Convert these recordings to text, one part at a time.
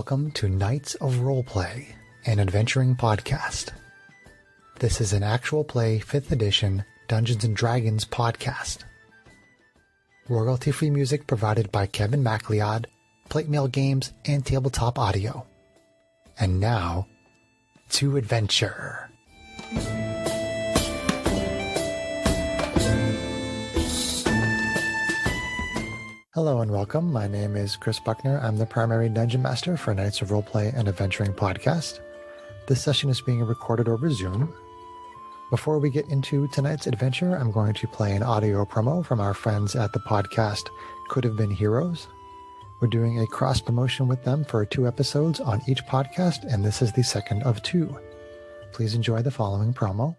welcome to Knights of Roleplay, an adventuring podcast. This is an actual play 5th edition Dungeons & Dragons podcast. Royalty-free music provided by Kevin MacLeod, Plate Mail Games, and Tabletop Audio. And now, to adventure. Hello and welcome. My name is Chris Buckner. I'm the primary Dungeon Master for Knights of Roleplay and Adventuring podcast. This session is being recorded over Zoom. Before we get into tonight's adventure, I'm going to play an audio promo from our friends at the podcast Could Have Been Heroes. We're doing a cross promotion with them for 2 episodes on each podcast, and this is the second of 2. Please enjoy the following promo.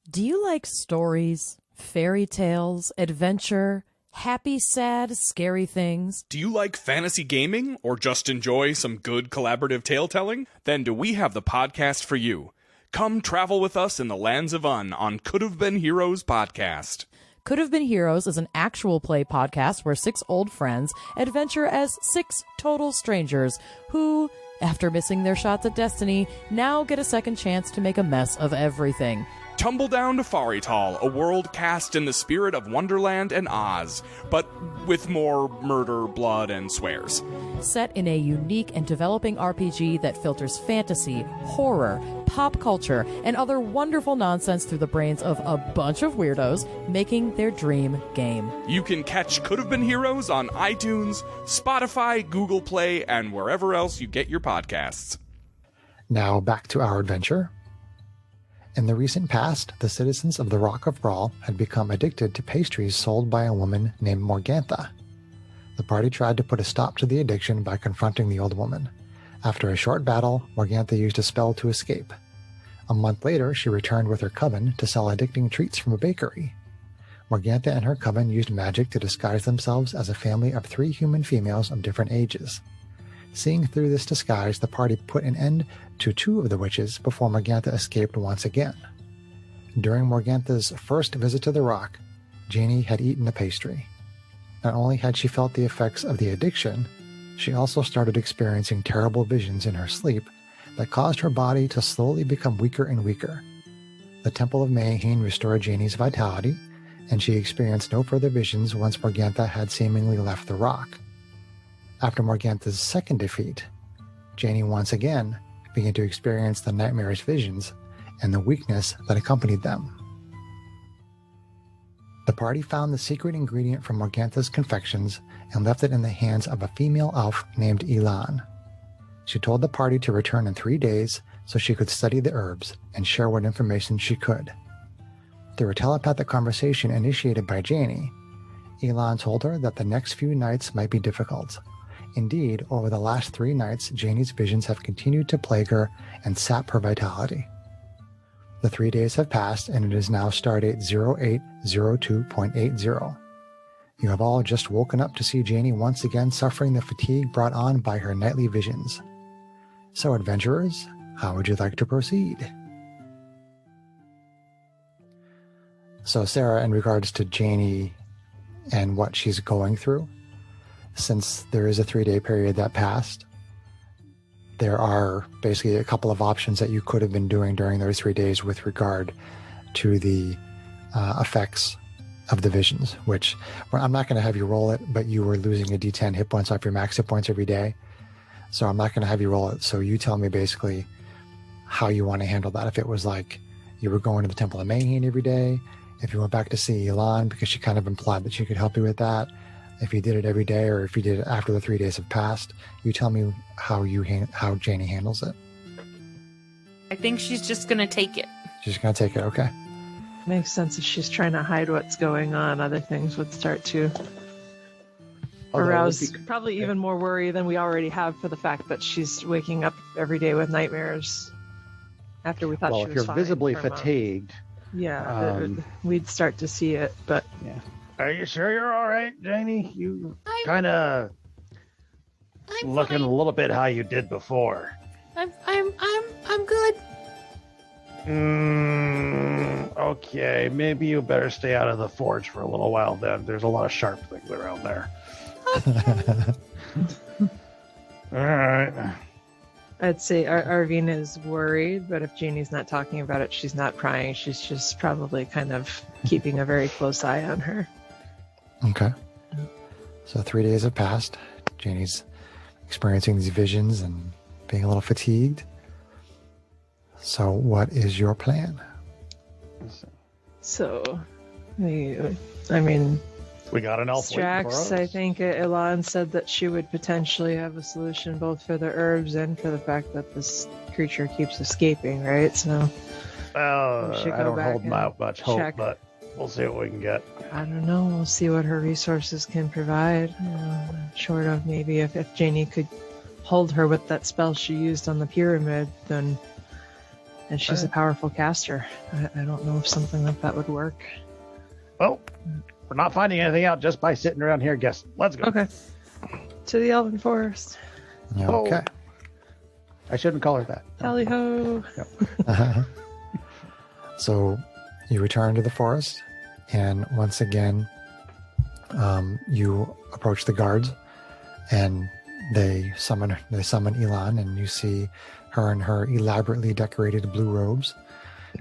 Do you like stories, fairy tales, adventure, happy, sad, scary things? Do you like fantasy gaming or just enjoy some good collaborative tale-telling? Then do we have the podcast for you. Come travel with us in the lands of Un on Could Have Been Heroes podcast. Could Have Been Heroes is an actual play podcast where 6 old friends adventure as 6 total strangers who, after missing their shots at destiny, now get a second chance to make a mess of everything. Tumble down to Farital, a world cast in the spirit of Wonderland and Oz, but with more murder, blood, and swears. Set in a unique and developing RPG that filters fantasy, horror, pop culture, and other wonderful nonsense through the brains of a bunch of weirdos making their dream game. You can catch Could Have Been Heroes on iTunes, Spotify, Google Play, and wherever else you get your podcasts. Now back to our adventure. In the recent past, the citizens of the Rock of Brawl had become addicted to pastries sold by a woman named Morgantha. The party tried to put a stop to the addiction by confronting the old woman. After a short battle, Morgantha used a spell to escape. A month later, she returned with her coven to sell addicting treats from a bakery. Morgantha and her coven used magic to disguise themselves as a family of 3 human females of different ages. Seeing through this disguise, the party put an end to 2 of the witches before Morgantha escaped once again. During Morgantha's first visit to the rock, Janie had eaten a pastry. Not only had she felt the effects of the addiction, she also started experiencing terrible visions in her sleep that caused her body to slowly become weaker and weaker. The Temple of Mayheen restored Janie's vitality, and she experienced no further visions once Morgantha had seemingly left the rock. After Morgantha's second defeat, Janie once again began to experience the nightmarish visions and the weakness that accompanied them. The party found the secret ingredient from Morgantha's confections and left it in the hands of a female elf named Elan. She told the party to return in 3 days so she could study the herbs and share what information she could. Through a telepathic conversation initiated by Janie, Elan told her that the next few nights might be difficult. Indeed, over the last 3 nights, Janie's visions have continued to plague her and sap her vitality. The 3 days have passed, and it is now Stardate 0802.80. You have all just woken up to see Janie once again suffering the fatigue brought on by her nightly visions. So, adventurers, how would you like to proceed? So, Sarah, in regards to Janie and what she's going through, since there is a 3-day period that passed, there are basically a couple of options that you could have been doing during those 3 days with regard to the effects of the visions, which I'm not going to have you roll it, but you were losing a d10 hit points off your max hit points every day. So I'm not going to have you roll it. So you tell me basically how you want to handle that. If it was like you were going to the Temple of Mayheen every day, if you went back to see Elan, because she kind of implied that she could help you with that. If you did it every day, or if you did it after the 3 days have passed, you tell me how Janie handles it. I think she's just going to take it. She's going to take it, okay. Makes sense. If she's trying to hide what's going on, other things would start to arouse probably even more worry than we already have for the fact that she's waking up every day with nightmares after we thought she was fine. Well, if you're visibly fatigued... we'd start to see it, but... Yeah. Are you sure you're all right, Janie? You kind of looking a little bit how you did before. I'm good. Okay, maybe you better stay out of the forge for a little while then. There's a lot of sharp things around there. Okay. All right. I'd say Arvina is worried, but if Jeannie's not talking about it, she's not prying. She's just probably kind of keeping a very close eye on her. Okay. So 3 days have passed. Janie's experiencing these visions and being a little fatigued. So what is your plan? So, I mean, we got an elf waiting for us. Strax, I think Elan said that she would potentially have a solution both for the herbs and for the fact that this creature keeps escaping, right? So, I don't hold out much hope, but we'll see what we can get. I don't know. We'll see what her resources can provide. Short of maybe if Janie could hold her with that spell she used on the pyramid, then and she's a powerful caster. I don't know if something like that would work. Well, we're not finding anything out just by sitting around here guessing. Let's go. Okay. To the Elven Forest. Okay. I shouldn't call her that. Tally ho. Yep. So you return to the forest, and once again, you approach the guards, and they summon Elan, and you see her in her elaborately decorated blue robes.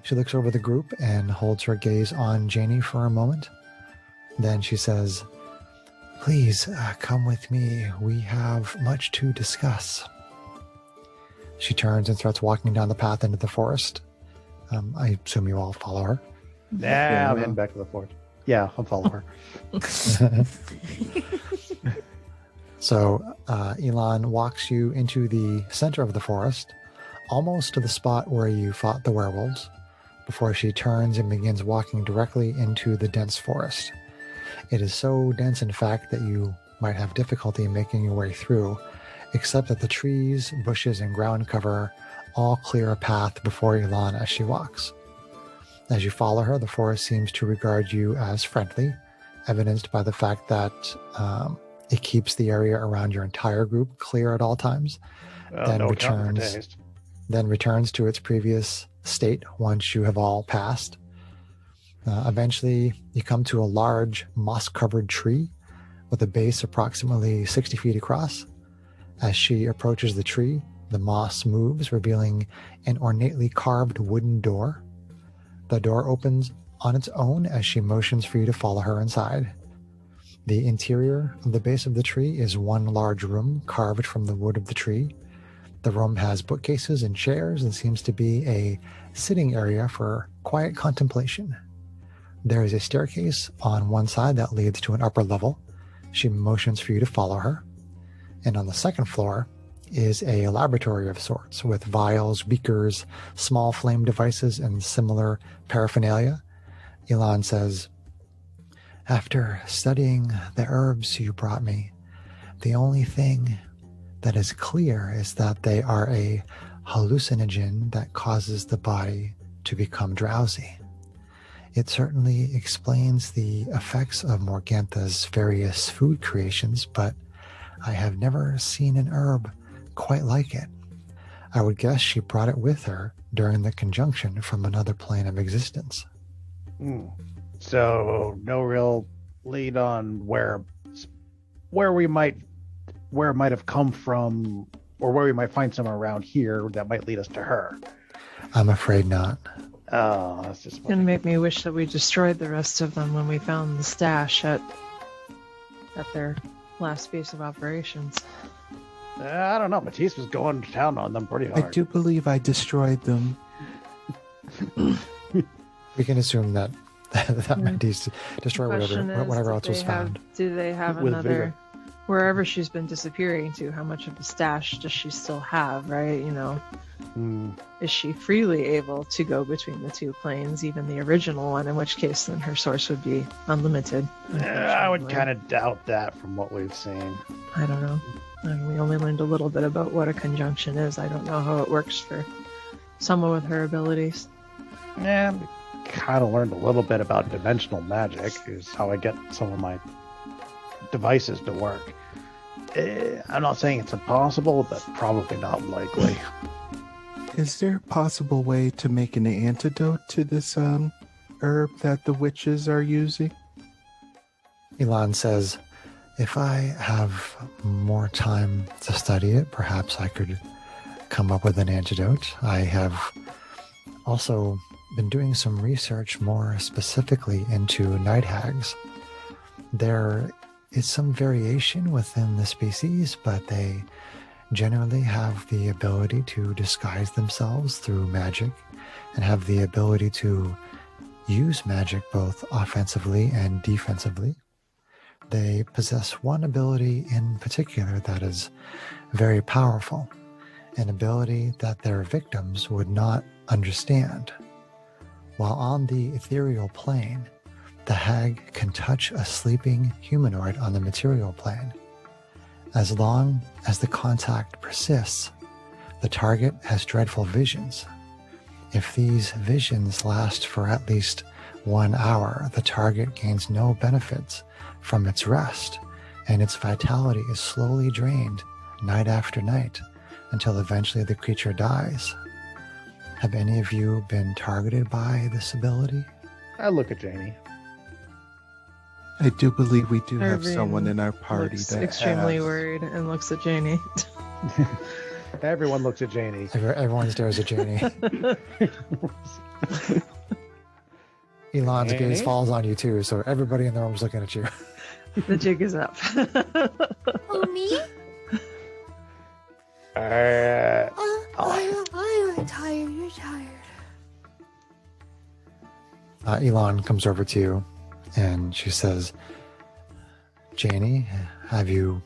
She looks over the group and holds her gaze on Janie for a moment. Then she says, "Please come with me. We have much to discuss." She turns and starts walking down the path into the forest. I assume you all follow her. Yeah, I'm heading back to the forest. Yeah, I'll follow her. So Elan walks you into the center of the forest, almost to the spot where you fought the werewolves, before she turns and begins walking directly into the dense forest. It is so dense, in fact, that you might have difficulty making your way through, except that the trees, bushes, and ground cover all clear a path before Elan as she walks. As you follow her, the forest seems to regard you as friendly, evidenced by the fact that it keeps the area around your entire group clear at all times, then returns to its previous state once you have all passed. Eventually, you come to a large moss-covered tree with a base approximately 60 feet across. As she approaches the tree, the moss moves, revealing an ornately carved wooden door. The door opens on its own as she motions for you to follow her inside. The interior of the base of the tree is one large room carved from the wood of the tree. The room has bookcases and chairs and seems to be a sitting area for quiet contemplation. There is a staircase on one side that leads to an upper level. She motions for you to follow her. And on the second floor is a laboratory of sorts with vials, beakers, small flame devices, and similar paraphernalia. Elan says, "After studying the herbs you brought me, the only thing that is clear is that they are a hallucinogen that causes the body to become drowsy. It certainly explains the effects of Morgantha's various food creations, but I have never seen an herb quite like it. I would guess she brought it with her during the conjunction from another plane of existence." So no real lead on where it might have come from, or where we might find somewhere around here that might lead us to her. I'm afraid not. Oh, that's just It's gonna make me wish that we destroyed the rest of them when we found the stash at their last base of operations. I don't know. Matisse was going to town on them pretty hard. I do believe I destroyed them. We can assume that Matisse destroyed whatever else was found. Do they have With another? vigor. Wherever she's been disappearing to, how much of the stash does she still have? Right? Is she freely able to go between the two planes, even the original one? In which case, then her source would be unlimited. I would kind of doubt that from what we've seen. I don't know. We only learned a little bit about what a conjunction is. I don't know how it works for someone with her abilities. Yeah, we kind of learned a little bit about dimensional magic, is how I get some of my devices to work. I'm not saying it's impossible, but probably not likely. Is there a possible way to make an antidote to this herb that the witches are using? Elan says, If I have more time to study it, perhaps I could come up with an antidote. I have also been doing some research more specifically into night hags. There is some variation within the species, but they generally have the ability to disguise themselves through magic and have the ability to use magic both offensively and defensively. They possess one ability in particular that is very powerful, an ability that their victims would not understand. While on the ethereal plane, the hag can touch a sleeping humanoid on the material plane. As long as the contact persists, the target has dreadful visions. If these visions last for at least 1 hour, the target gains no benefits from its rest, and its vitality is slowly drained night after night until eventually the creature dies. Have any of you been targeted by this ability? I look at Janie. I do believe we do have Irving someone in our party looks that extremely has. worried and looks at Janie. Everyone looks at Janie. Everyone stares at Janie. Elon's gaze falls on you too, so everybody in the room is looking at you. The jig is up. Oh, me? I'm tired. You're tired. Elon comes over to you and she says, Janie, have you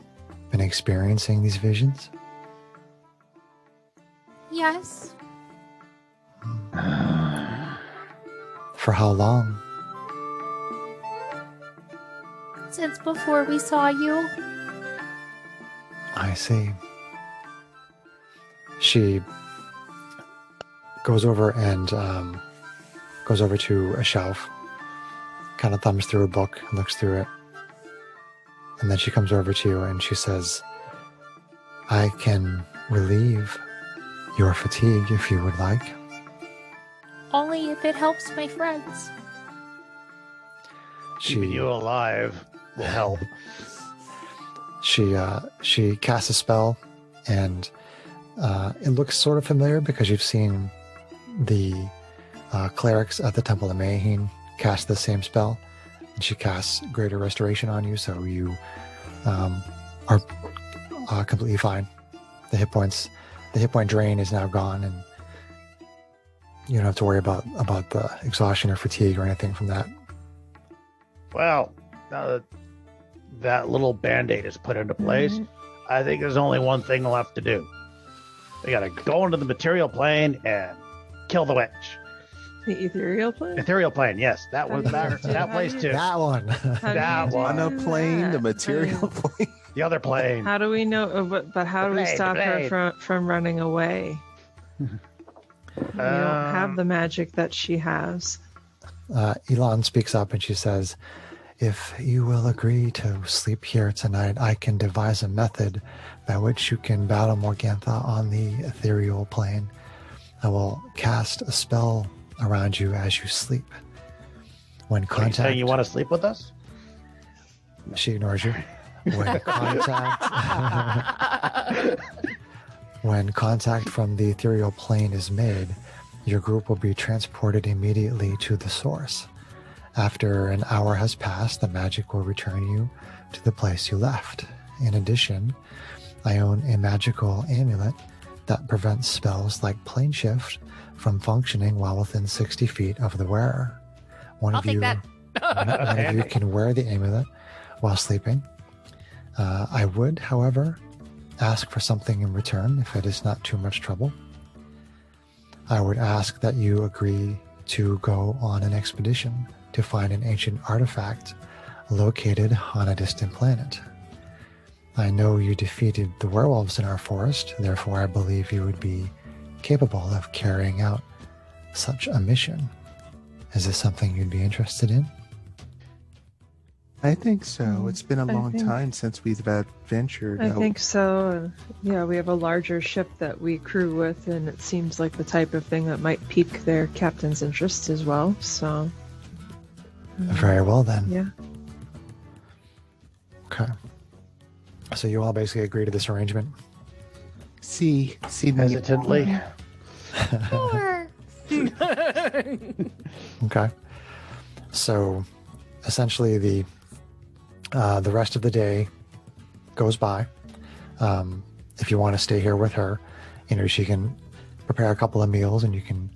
been experiencing these visions? Yes. For how long? Since before we saw you. I see. She goes over and goes over to a shelf, kind of thumbs through a book and looks through it. And then she comes over to you and she says, I can relieve your fatigue if you would like. Only if it helps my friends. Keeping you alive will help. She casts a spell, and it looks sort of familiar because you've seen the clerics at the Temple of Mayheen cast the same spell, and she casts Greater Restoration on you, so you are completely fine. The hit point drain is now gone, and you don't have to worry about the exhaustion or fatigue or anything from that. Well, now that that little band-aid is put into place, I think there's only one thing left to do. We gotta go into the material plane and kill the witch. The ethereal plane? Ethereal plane, yes. That was that place too. That one. That one. On a plane, the material plane. The other plane. How do we know? But how do we stop her from running away? We don't have the magic that she has. Elon speaks up and she says, if you will agree to sleep here tonight, I can devise a method by which you can battle Morgantha on the ethereal plane. I will cast a spell around you as you sleep. When Are you saying you want to sleep with us? She ignores you. When contact from the ethereal plane is made, your group will be transported immediately to the source. After an hour has passed, the magic will return you to the place you left. In addition, I own a magical amulet that prevents spells like plane shift from functioning while within 60 feet of the wearer. I'll take that. One of you can wear the amulet while sleeping. I would, however, ask for something in return if it is not too much trouble. I would ask that you agree to go on an expedition to find an ancient artifact located on a distant planet. I know you defeated the werewolves in our forest, therefore I believe you would be capable of carrying out such a mission. Is this something you'd be interested in? I think so. It's been a long time since we've adventured. I think so. Yeah, we have a larger ship that we crew with, and it seems like the type of thing that might pique their captain's interest as well. So, Very well then. yeah. Okay. So you all basically agree to this arrangement? See, Hesitantly. Sure. Okay. So essentially the rest of the day goes by. If you want to stay here with her, she can prepare a couple of meals and you can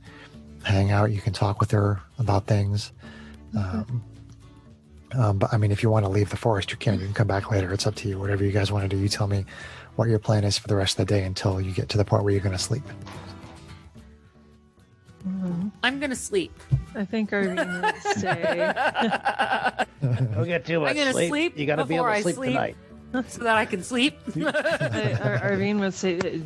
hang out. You can talk with her about things. But I mean, if you want to leave the forest, you can. You can come back later. It's up to you. Whatever you guys want to do. You tell me what your plan is for the rest of the day until you get to the point where you're going to sleep. I'm gonna sleep. I think Arvine would say. Don't get too much I'm gonna sleep You got to be able before to I sleep sleep. tonight. So that I can sleep. Arvine would say,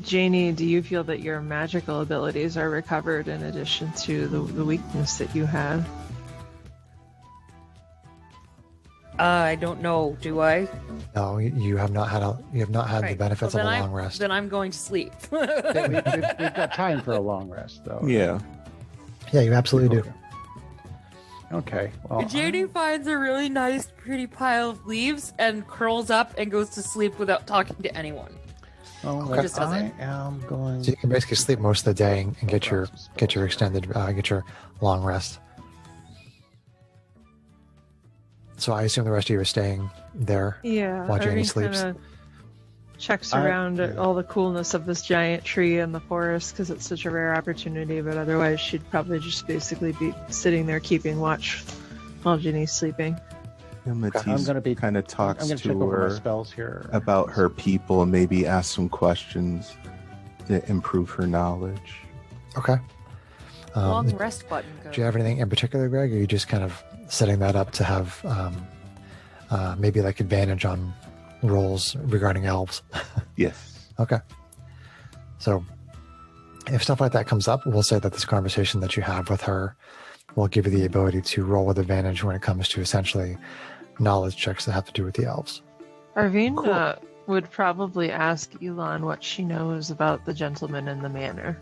Janie, do you feel that your magical abilities are recovered in addition to the weakness that you have? I don't know. Do I? No, you have not had the Right. benefits Well, of a then long rest. Then I'm going to sleep. We've got time for a long rest, though. Yeah. Yeah, you absolutely do. Okay. Well, Janie finds a really nice, pretty pile of leaves and curls up and goes to sleep without talking to anyone. well, Just does I it. am going. So you can basically sleep most of the day and get your extended get your long rest. So I assume the rest of you are staying there. Yeah. While Janie Arvine sleeps. kinda checks around at all the coolness of this giant tree in the forest because it's such a rare opportunity, but otherwise she'd probably just basically be sitting there keeping watch while Ginny's sleeping. And I'm Matisse gonna be. kind of I'm talks going to check to over my her spells here. about her people and maybe ask some questions to improve her knowledge. Okay. Long rest button goes. Do you have anything in particular, Greg, or are you just kind of setting that up to have maybe like advantage on rolls regarding elves? Yes. Okay. So if stuff like that comes up, we'll say that this conversation that you have with her will give you the ability to roll with advantage when it comes to essentially knowledge checks that have to do with the elves. Arvine would probably ask Elon what she knows about the gentleman in the manor.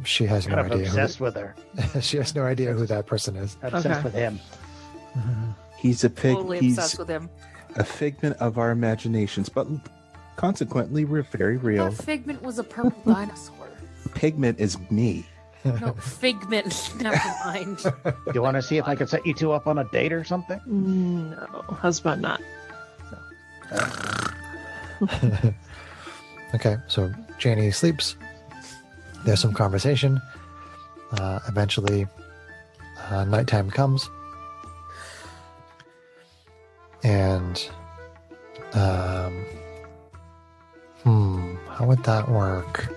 She has no Kind of idea. obsessed with her. She has no idea who that person is. Obsessed Okay. with him. He's a pig. Totally He's obsessed with him. a figment of our imaginations, but consequently, we're very real. That Figment was a purple dinosaur. Pigment is me. No, Figment. Never mind. Do you want to see if I could set you two up on a date or something? No, husband not. Okay, so Janie sleeps. There's some conversation. Eventually, nighttime comes. And, how would that work?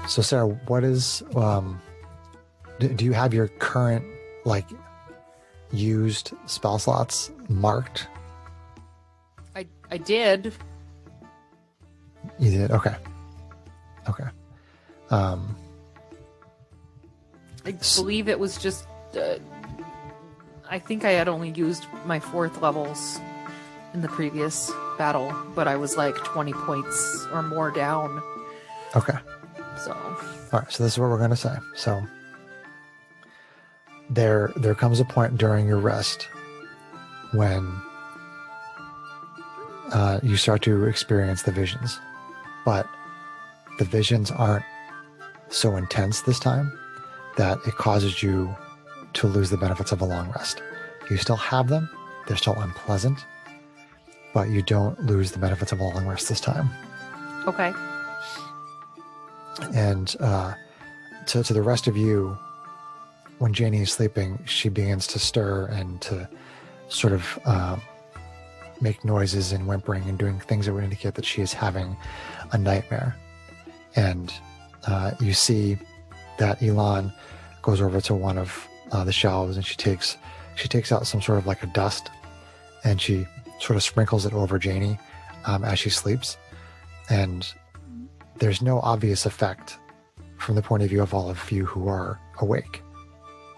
So, Sarah, what is, do you have your current, used spell slots marked? I did. You did? Okay. Okay. I believe it was just. I think I had only used my 4th levels in the previous battle, but I was like 20 points or more down. Okay. So. All right, so this is what we're going to say. So there comes a point during your rest when you start to experience the visions, but the visions aren't so intense this time that it causes you to lose the benefits of a long rest. You still have them. They're still unpleasant, but you don't lose the benefits of a long rest this time. Okay. And to the rest of you, when Janie is sleeping, she begins to stir and to sort of make noises and whimpering and doing things that would indicate that she is having a nightmare. And you see that Elon goes over to one of the shelves and she takes out some sort of like a dust and she sort of sprinkles it over Janie as she sleeps. And there's no obvious effect from the point of view of all of you who are awake.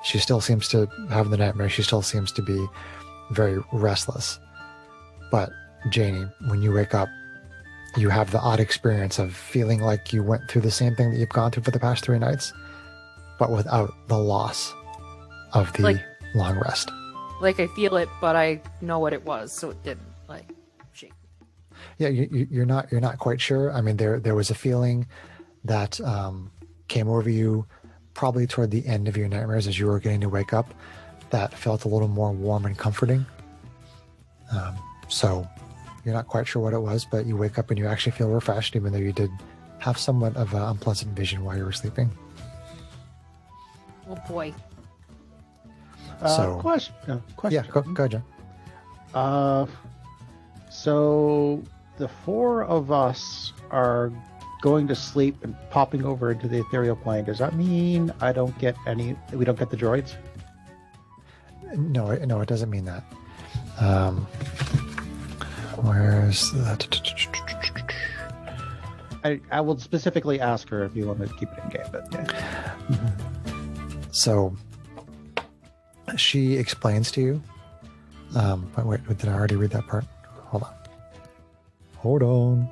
She still seems to have the nightmare. She still seems to be very restless. But Janie, when you wake up, you have the odd experience of feeling like you went through the same thing that you've gone through for the past 3 nights, but without the loss of the long rest. Like I feel it, but I know what it was, so it didn't like shake. Yeah, you're not quite sure. I mean, there was a feeling that came over you probably toward the end of your nightmares as you were getting to wake up that felt a little more warm and comforting. So you're not quite sure what it was, but you wake up and you actually feel refreshed, even though you did have somewhat of an unpleasant vision while you were sleeping. Oh boy. So question. yeah, go ahead, John. So the four of us are going to sleep and popping over into the ethereal plane. Does that mean we don't get the droids? No, it doesn't mean that. Where's that? I will specifically ask her if you want to keep it in game, but yeah. So she explains to you. But wait, did I already read that part? Hold on.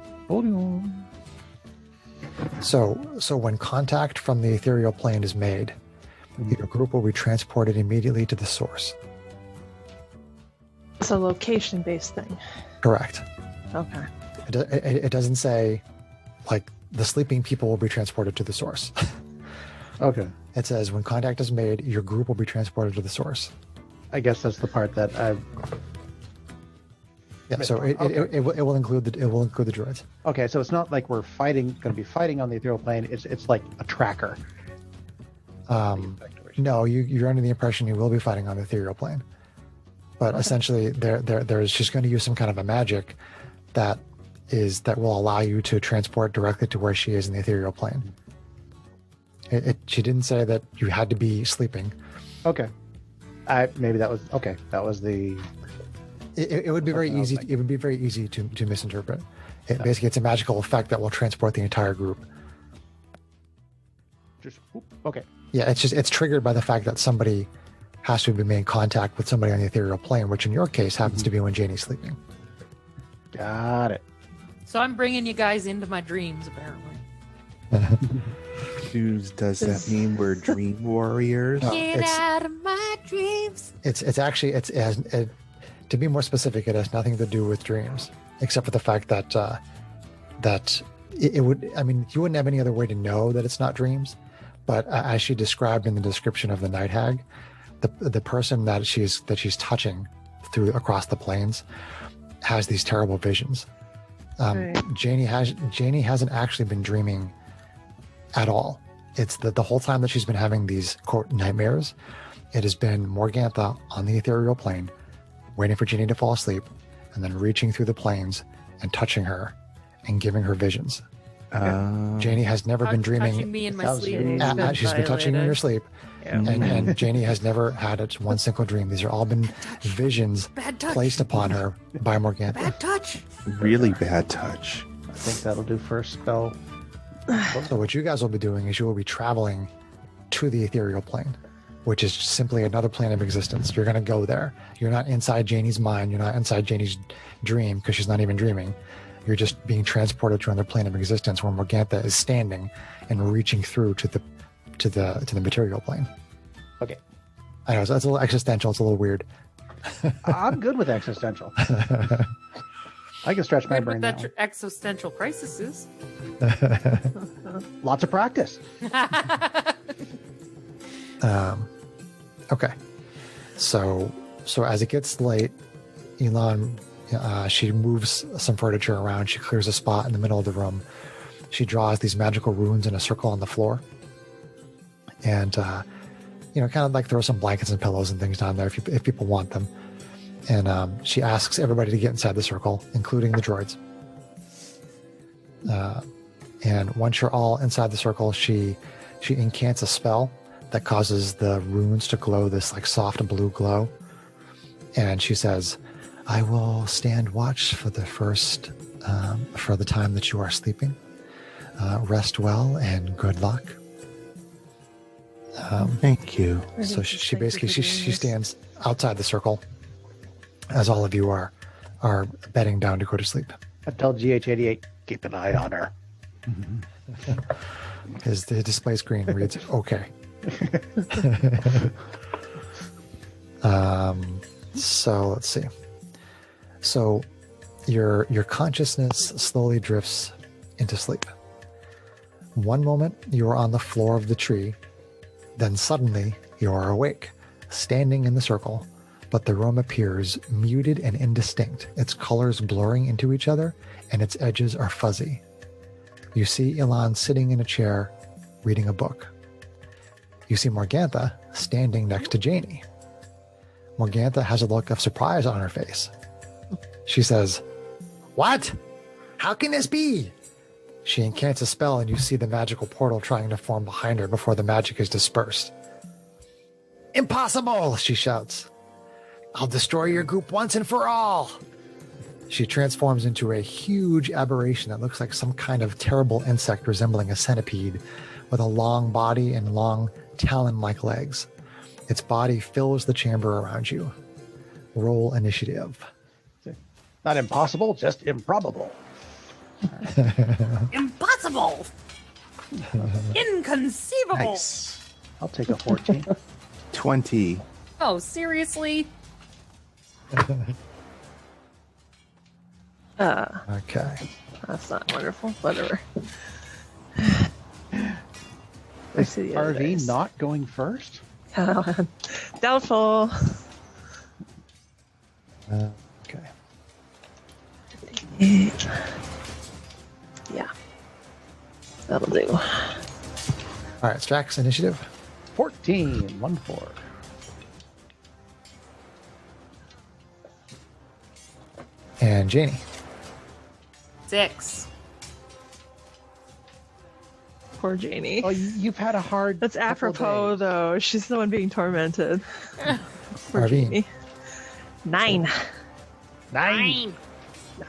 So when contact from the ethereal plane is made, your group will be transported immediately to the source. It's a location-based thing. Correct. Okay. It doesn't say like the sleeping people will be transported to the source. Okay. It says when contact is made, your group will be transported to the source. I guess that's the part that I. Yeah. So it will include the droids. Okay, so it's not like we're going to be fighting on the ethereal plane. It's like a tracker. No, you're under the impression you will be fighting on the ethereal plane, but essentially she's going to use some kind of a magic that will allow you to transport directly to where she is in the ethereal plane. She didn't say that you had to be sleeping. Okay. Maybe that was okay. That was the. It would be very easy. It would be very easy to misinterpret. Basically, it's a magical effect that will transport the entire group. Okay. Yeah, it's triggered by the fact that somebody has to be made contact with somebody on the ethereal plane, which in your case happens to be when Janie's sleeping. Got it. So I'm bringing you guys into my dreams, apparently. Does that mean we're dream warriors? Get out of my dreams. It's actually to be more specific, it has nothing to do with dreams, except for the fact that it would. I mean, you wouldn't have any other way to know that it's not dreams. But as she described in the description of the night hag, the person that she's touching across the plains has these terrible visions. Right. Janie hasn't actually been dreaming at all. It's the whole time that she's been having these quote nightmares, it has been Morgantha on the ethereal plane, waiting for Janie to fall asleep, and then reaching through the planes and touching her and giving her visions. Janie has never been dreaming. Touching me in my sleep. She's been touching you in your sleep, Yeah. and Janie has never had one single dream. These are all been visions placed upon her by Morgantha. Bad touch. Really bad touch. I think that'll do first spell. So what you guys will be doing is you will be traveling to the ethereal plane, which is simply another plane of existence. You're going to go there. You're not inside Janie's mind. You're not inside Janie's dream because she's not even dreaming. You're just being transported to another plane of existence where Morgantha is standing and reaching through to the material plane. Okay. I know, so that's a little existential. It's a little weird. I'm good with existential. I can stretch my Good brain with that that existential crises. Lots of practice. Okay. So as it gets late, Elon, she moves some furniture around. She clears a spot in the middle of the room. She draws these magical runes in a circle on the floor. And, kind of like throw some blankets and pillows and things down there if people want them. And she asks everybody to get inside the circle, including the droids. And once you're all inside the circle, she incants a spell that causes the runes to glow this like soft blue glow. And she says, I will stand watch for the time that you are sleeping. Rest well and good luck. Thank you. So she basically she stands outside the circle as all of you are bedding down to go to sleep. I tell GH88, keep an eye on her. His display screen reads okay. So let's see. So your consciousness slowly drifts into sleep. One moment you are on the floor of the tree, then suddenly you are awake, standing in the circle, but the room appears muted and indistinct, its colors blurring into each other, and its edges are fuzzy. You see Ilan sitting in a chair, reading a book. You see Morgantha standing next to Janie. Morgantha has a look of surprise on her face. She says, "What? How can this be?" She incants a spell and you see the magical portal trying to form behind her before the magic is dispersed. "Impossible!" she shouts. "I'll destroy your group once and for all." She transforms into a huge aberration that looks like some kind of terrible insect resembling a centipede with a long body and long talon-like legs. Its body fills the chamber around you. Roll initiative. Not impossible, just improbable. Impossible! Inconceivable! Nice. I'll take a 14. 20. Oh, seriously? Okay. That's not wonderful. Whatever. I see the other RV dice. not going first? Doubtful. Okay. Yeah. That'll do. All right, Strax, initiative. 14. 1-4. And Janie. 6. Poor Janie. Oh, you've had a hard. That's couple apropos, days. though. She's the one being tormented. Poor Arvine. Janie. 9. 9.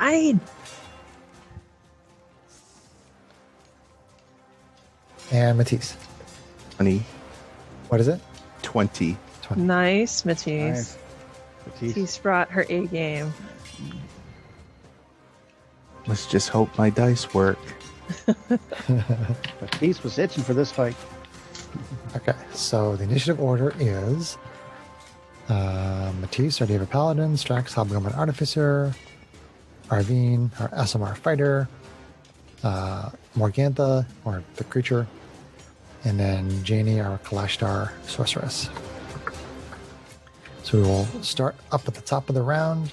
9. And Matisse. 20. What is it? 20. 20. Nice, Matisse. Nice. Matisse. Matisse brought her A game. Let's just hope my dice work. Matisse was itching for this fight. Okay, so the initiative order is Matisse, our David Paladin, Strax, Hobgoblin Artificer, Arvine, our SMR Fighter, Morgantha, or the creature, and then Janie, our Kalashtar Sorceress. So we will start up at the top of the round.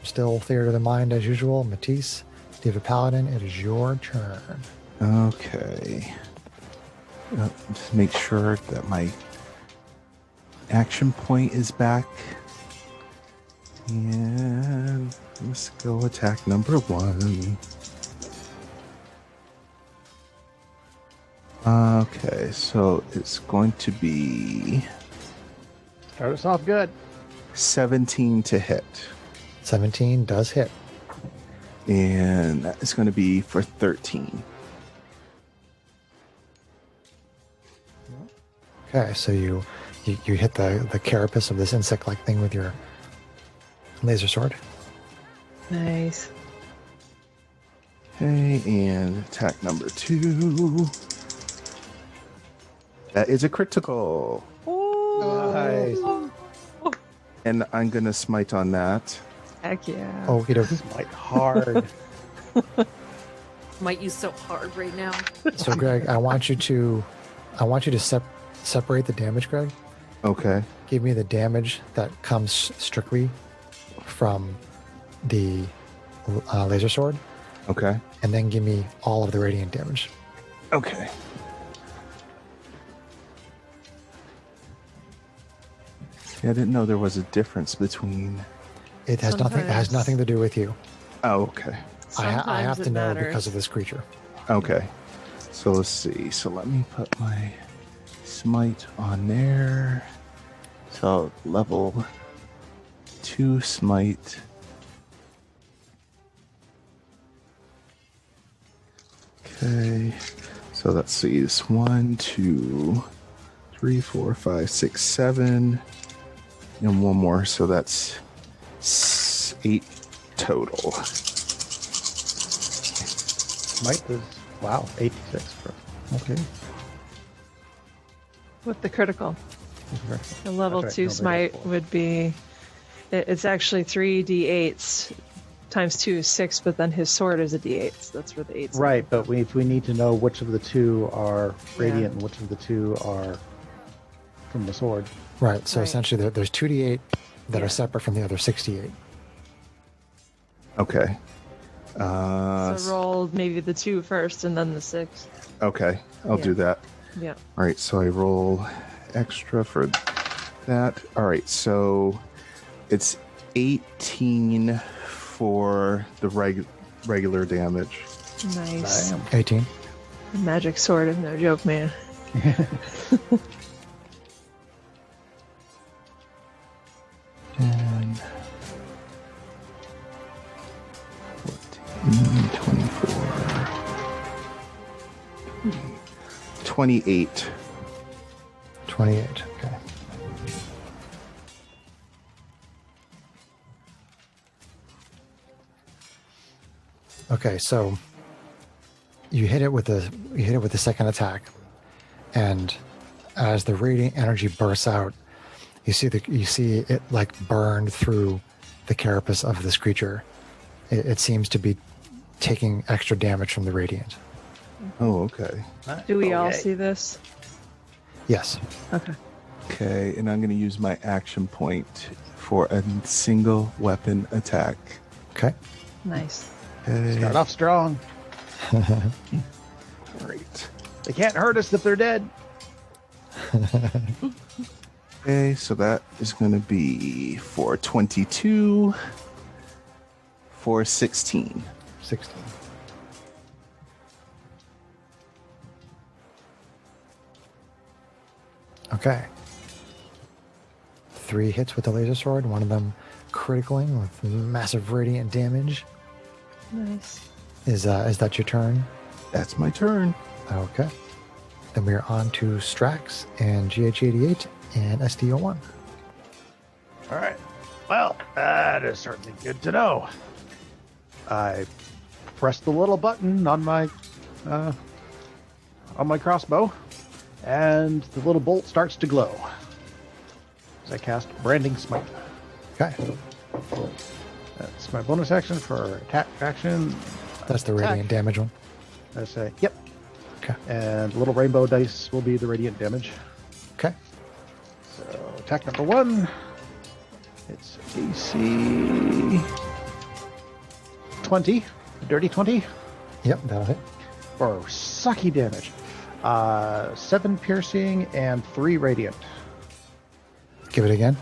Still Theater of the Mind as usual. Matisse, David Paladin, it is your turn. Okay. Just make sure that my action point is back. And let's go attack number 1. Okay, so it's going to be Start us off good. 17 to hit. 17 does hit. And that is going to be for 13. Okay, so you hit the carapace of this insect-like thing with your laser sword. Nice. Okay, and attack number 2. That is a critical. Nice. And I'm going to smite on that. Heck yeah. Okie dokie. Smite hard. Might use so hard right now. So Greg, I want you to separate the damage, Greg. Okay. Give me the damage that comes strictly from the laser sword, Okay. and then give me all of the radiant damage. Okay. Yeah, I didn't know there was a difference between. It has Sometimes. nothing to do with you. Oh, okay. I have Sometimes to it know matters. because of this creature. Okay. So let's see. So let me put my smite on there. So level 2 smite. Okay. So let's see. It's 1, 2, 3, 4, 5, 6, 7. And one more. So that's 8 total. Smite is, wow, 86. Okay. With the critical. The level That's right, 2 nobody smite got 4. would be It's actually 3d8s. Times 2 is 6, but then his sword is a d8, so that's where the 8's Right, but we need to know which of the two are radiant and which of the two are from the sword. Right. So Right. essentially, there's 2d8 that Yeah. are separate from the other 68. Okay. So roll maybe the 2 first and then the 6. Okay, I'll Yeah. do that. Yeah. All right, so I roll extra for that. All right, so it's 18 for the regular damage. Nice. Damn. 18. The magic sword is no joke, man. 10, 14, 24, 28. 28. Okay. Okay, so you hit it with the second attack, and as the radiant energy bursts out, you see it like burned through the carapace of this creature. It seems to be taking extra damage from the radiant. Oh, okay. Do we all Okay. see this? Yes. Okay. Okay, and I'm going to use my action point for a single weapon attack. Okay. Nice. Okay. Start off strong. Great. They can't hurt us if they're dead. Okay, so that is going to be for 22, for 16. 16. Okay. 3 hits with the laser sword, one of them critically with massive radiant damage. Nice. Is that your turn? That's my turn. Okay. Then we are on to Strax and GH88 and SDO1. All right. Well, that is certainly good to know. I press the little button on my crossbow, and the little bolt starts to glow as I cast Branding Smite. Okay. That's my bonus action for attack action. That's the radiant damage one. I say, yep. Okay. And little rainbow dice will be the radiant damage. Okay. So attack number 1. It's AC 20, dirty 20 Yep, that'll hit. for sucky damage. 7 piercing and 3 radiant. Give it again.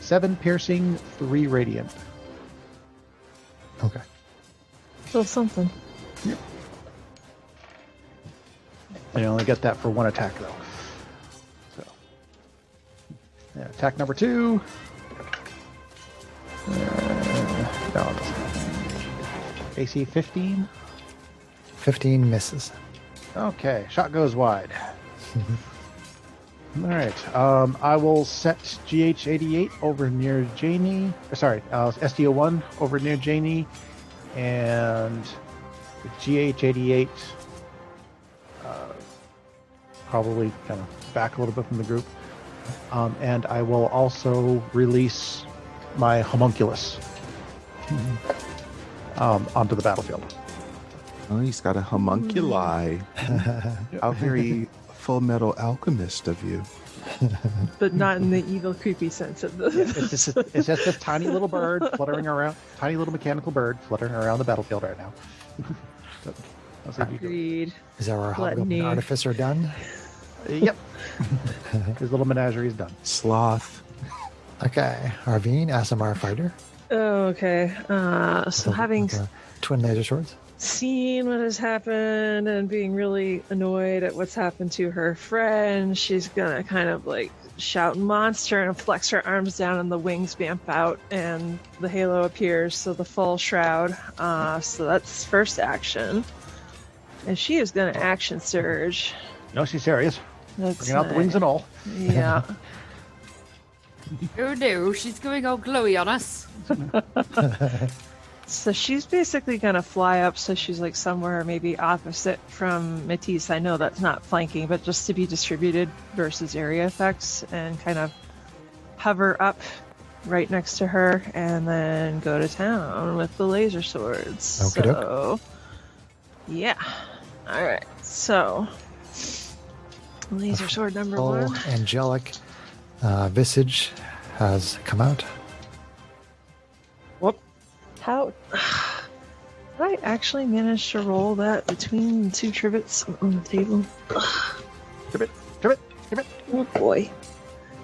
7 piercing, 3 radiant. Okay. Still something. I only get that for 1 attack though. So, yeah, attack number 2. No, it doesn't. AC 15. 15 misses. Okay, shot goes wide. All right, I will set GH88 over near Janie. Sorry, SDO1 over near Janie, and GH88 probably kind of back a little bit from the group. And I will also release my homunculus onto the battlefield. Oh, he's got a homunculi. How very Full Metal Alchemist of you. But not in the evil, creepy sense of the. It's just a tiny little bird fluttering around, tiny little mechanical bird fluttering around the battlefield right now. So, I'll say you go. Agreed. Is our Gluttony. hobgoblin artificer done? Yep. His little menagerie is done. Sloth. Okay. Arvine, Asimar fighter. Oh, okay. So having With the twin laser swords. seen what has happened and being really annoyed at what's happened to her friend, she's gonna kind of like shout monster and flex her arms down and the wings vamp out and the halo appears, so the full shroud. So that's first action. And she is gonna action surge. No, she's serious. That's Bringing out the wings and all. Yeah. Oh no, she's going all glowy on us. So she's basically gonna fly up, so she's like somewhere maybe opposite from Matisse. I know that's not flanking, but just to be distributed versus area effects, and kind of hover up right next to her and then go to town with the laser swords. Okey-doke. So, yeah. All right. So, laser sword number Full 1. angelic visage has come out. Whoop. How did I actually manage to roll that between the 2 trivets on the table? Trivet. Oh boy.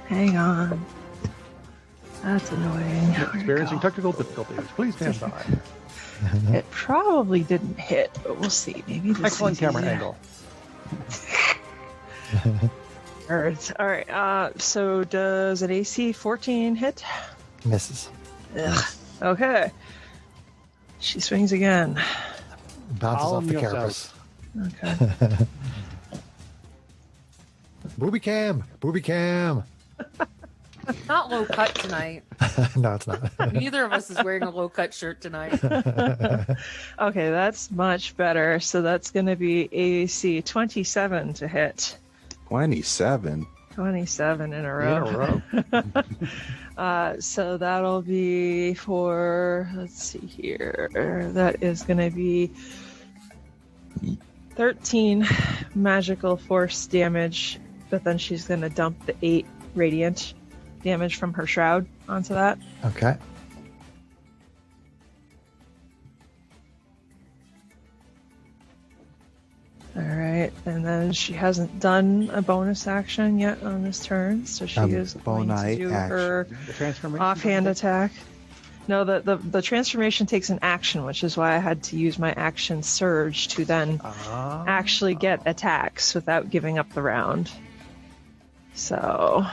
Hang on. That's annoying. Where'd it Experiencing go? technical difficulties. Please stand by. It probably didn't hit, but we'll see. Maybe this Excellent is camera easier. angle. All right. So does an AC 14 hit? Misses. Ugh. Okay. She swings again. Bounces off the yourself. carapace. Okay. Booby cam! Booby cam! Not low cut tonight. No, it's not. Neither of us is wearing a low cut shirt tonight. Okay, that's much better. So that's going to be AC 27 to hit. 27. 27 in a In row. a row. So that'll be for, let's see here. That is going to be 13 magical force damage, but then she's going to dump the 8 radiant damage from her shroud onto that. Okay. All right, and then she hasn't done a bonus action yet on this turn, so she is going to bonite do action. her The transformation. offhand attack. No, the transformation takes an action, which is why I had to use my action surge to then actually get attacks without giving up the round. So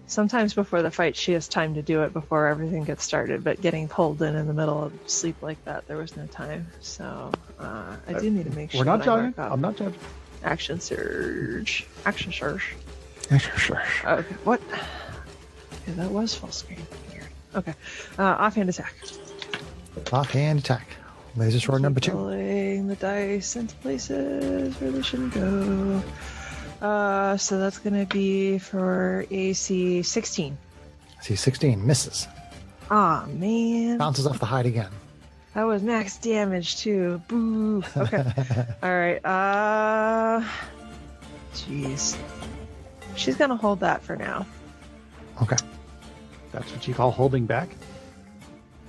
sometimes before the fight, she has time to do it before everything gets started, but getting pulled in the middle of sleep like that, there was no time. So I do need to make sure We're not that I judging. mark up I'm not judging. action surge. Action surge. Sure. Okay, what? Okay, that was full screen. Weird. Okay, offhand attack. Offhand attack. Laser sword number 2. Rolling the dice into places where they shouldn't go. So that's gonna be for AC 16. See, 16 misses. Aw, man. Bounces off the hide again. That was max damage too. Boo. Okay. All right. Jeez. She's gonna hold that for now. Okay. That's what you call holding back.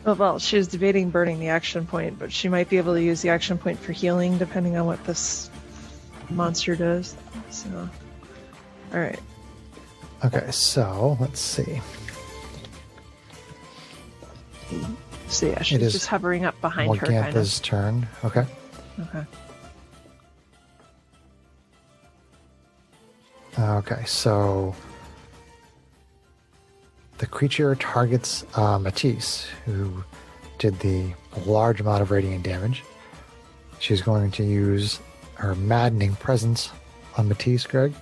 Oh, well, she was debating burning the action point, but she might be able to use the action point for healing depending on what this monster does. So, all right. Okay, so let's see. So yeah, It she's is just hovering up behind her, kind of. Morgantha's turn. Okay. Okay. Okay, so the creature targets Matisse, who did the large amount of radiant damage. She's going to use her maddening presence on Matisse, Greg.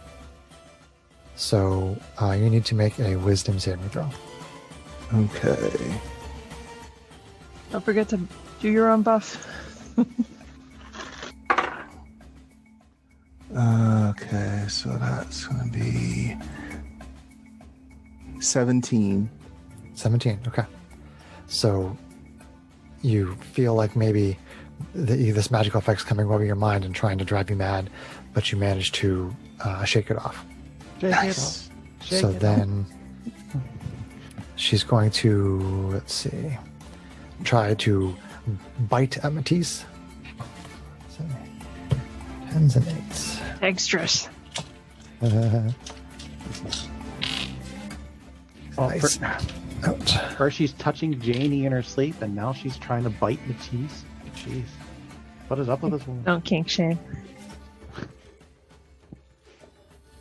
So you need to make a wisdom saving throw. Okay. Don't forget to do your own buff. Okay, so that's going to be 17. 17, okay. So you feel like maybe this magical effect's coming over your mind and trying to drive you mad, but you manage to shake it off. Nice. So then she's going to, let's see, try to bite at Matisse. So, 10s and 8s. Extras. Nice. Ouch. First she's touching Janie in her sleep, and now she's trying to bite Matisse. Jeez. What is up with this woman? Don't kink shame.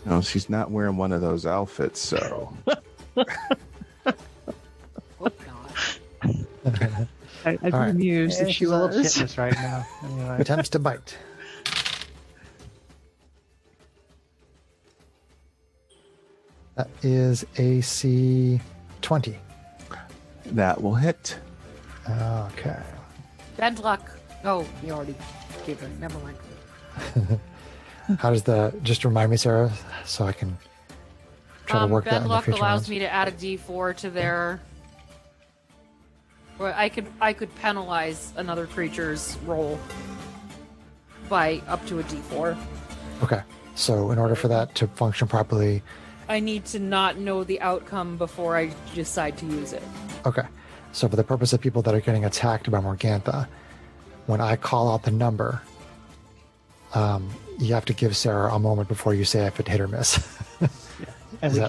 No, she's not wearing one of those outfits, so. Oh, God. I'd be right. amused if Yeah, she she's a little was. shitless right now. Anyway. Attempts to bite. That is AC 20. That will hit. Okay. Bad luck. Oh, you already gave her. Never mind. How does just remind me, Sarah, so I can try to work that Bend in the luck future allows rounds. me to add a D4 to their. Or I could penalize another creature's roll by up to a D4. Okay. So in order for that to function properly, I need to not know the outcome before I decide to use it. okay. So for the purpose of people that are getting attacked by Morgantha, when I call out the number, you have to give Sarah a moment before you say if it hit or miss. And Is we that-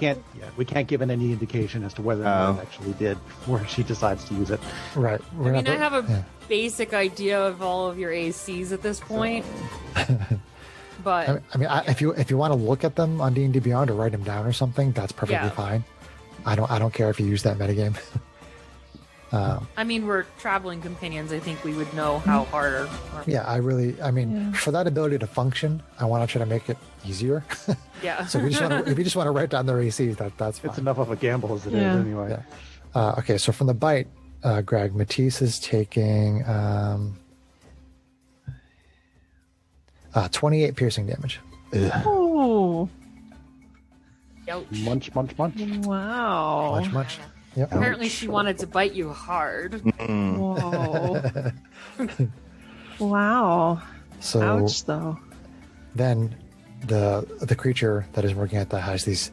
can't give it any indication as to whether or not it actually did before she decides to use it. Right. I mean, I have a basic idea of all of your ACs at this point. But if you want to look at them on D&D Beyond or write them down or something, that's perfectly Yeah. fine. I don't care if you use that metagame. I mean, we're traveling companions. I think we would know how hard or Yeah, for that ability to function, I want to try to make it easier. yeah. So if you just want to write down their ACs, that's fine. It's enough of a gamble as it is Yeah. anyway. Yeah. Okay, so from the bite, Greg, Matisse is taking 28 piercing damage. Oh, Ouch. Munch, munch, munch. wow. Much. Yep. Apparently, she wanted to bite you hard. Whoa. Wow. So Ouch, though. then the creature that is Morgantha has these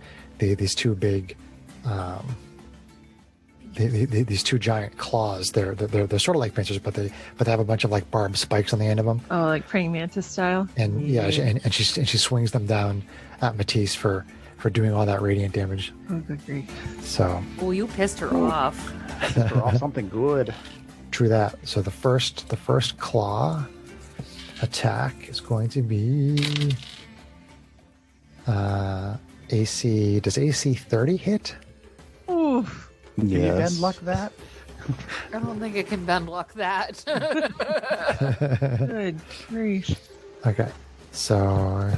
two big these two giant claws. They're sort of like pincers, but they have a bunch of like barbed spikes on the end of them. Oh, like praying mantis style. And and she swings them down at Matisse for doing all that radiant damage. Oh, good grief. So Well, you pissed her off. They're all something good. true that. So the first claw attack is going to be AC. Does AC 30 hit? Oof. Can you Yes. bend luck that? I don't think it can bend luck that. Good grief. Okay. So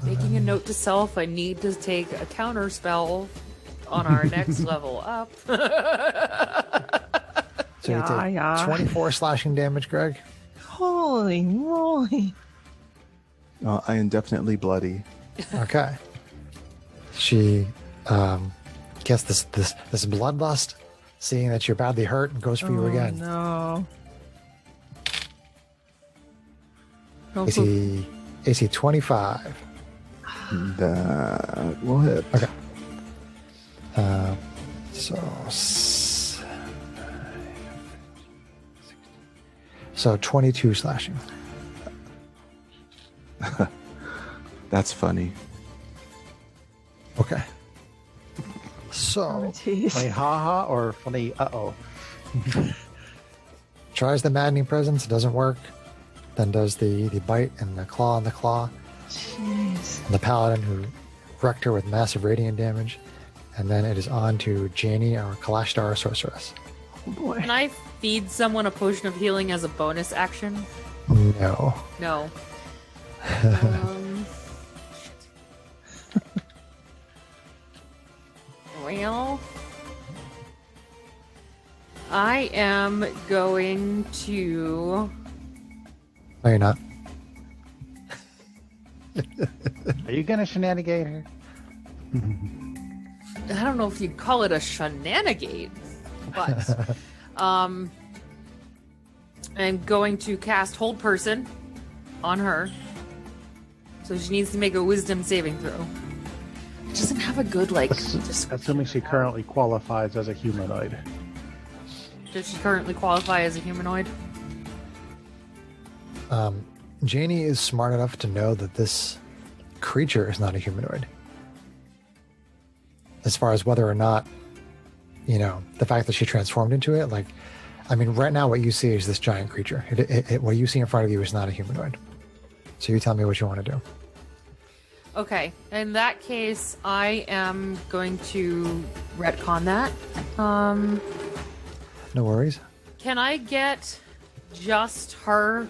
Making a note to self, I need to take a counter spell on our next level up. so you take Yeah. 24 slashing damage, Greg. Holy moly. I am definitely bloody. Okay. She gets this bloodlust, seeing that you're badly hurt, and goes for you again. No. AC 25. That will hit. Okay. So 22 slashing. That's funny. Okay. So Funny haha or funny uh-oh? tries the maddening presence, doesn't work. Then does the bite and the claw on the claw. Jeez. And the paladin who wrecked her with massive radiant damage. And then it is on to Janie, our Kalashtar sorceress. Oh boy. Can I feed someone a potion of healing as a bonus action? No. No. Well, I am going to. No, you're not. Are you gonna shenanigate her? I don't know if you'd call it a shenanigate, but I'm going to cast Hold Person on her. So she needs to make a Wisdom saving throw. It doesn't have a good description. Assuming she currently qualifies as a humanoid. Does she currently qualify as a humanoid? Janie is smart enough to know that this creature is not a humanoid. As far as whether or not, the fact that she transformed into it, right now what you see is this giant creature. What you see in front of you is not a humanoid. So you tell me what you want to do. Okay, in that case, I am going to retcon that. No worries. Can I get just her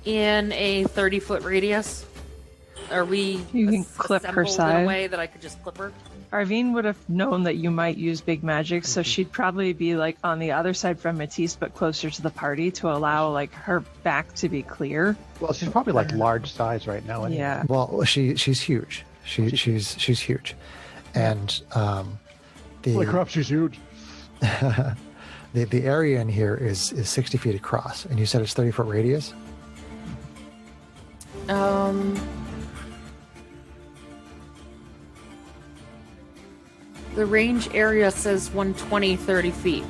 in a 30-foot radius? Are we You can clip her assembled in side. a way that I could just clip her? Arvine would have known that you might use big magic, so she'd probably be on the other side from Matisse, but closer to the party to allow her back to be clear. Well, she's probably large size right now. Anyway. Yeah. Well, she's huge. She's huge, and Holy crap, she's huge. the area in here is 60 feet across, and you said it's 30-foot radius. The range area says 120, 30 feet.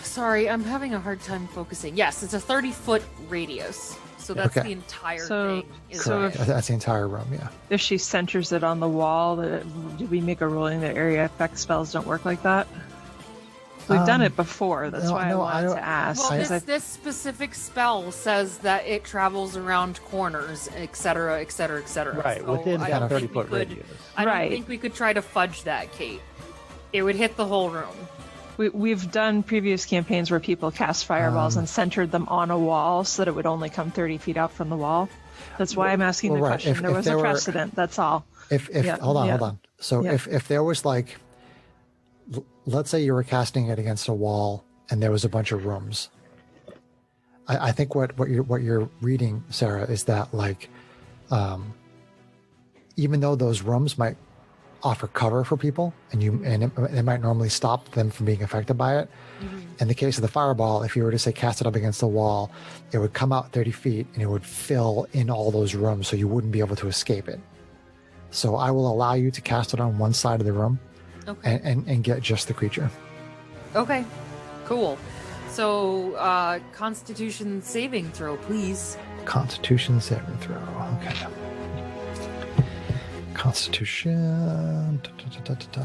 Sorry, I'm having a hard time focusing. Yes, it's a 30-foot radius. So that's Okay. the entire So- thing. Correct. That's the entire room. Yeah. If she centers it on the wall, do we make a ruling that area effect spells don't work like that? We've done it before. That's why I wanted to ask. Well, 'cause this specific spell says that it travels around corners, etc., etc., etc. Right, within I that don't think 30-foot we could- radius. I don't Right. think we could try to fudge that, Kate. It would hit the whole room. we've done previous campaigns where people cast fireballs and centered them on a wall so that it would only come 30 feet out from the wall. That's why I'm asking the right. question. If there was there a were- precedent. That's all. If Yeah, hold yeah. on. So Yeah. if there was like, let's say you were casting it against a wall and there was a bunch of rooms. I think what you're reading, Sarah, is that like, even though those rooms might offer cover for people, and it might normally stop them from being affected by it. In the case of the fireball, if you were to say cast it up against the wall, it would come out 30 feet and it would fill in all those rooms, so you wouldn't be able to escape it. So I will allow you to cast it on one side of the room, Okay. and get just the creature. Okay. Cool. So, Constitution saving throw, please. Constitution saving throw. Okay. Constitution.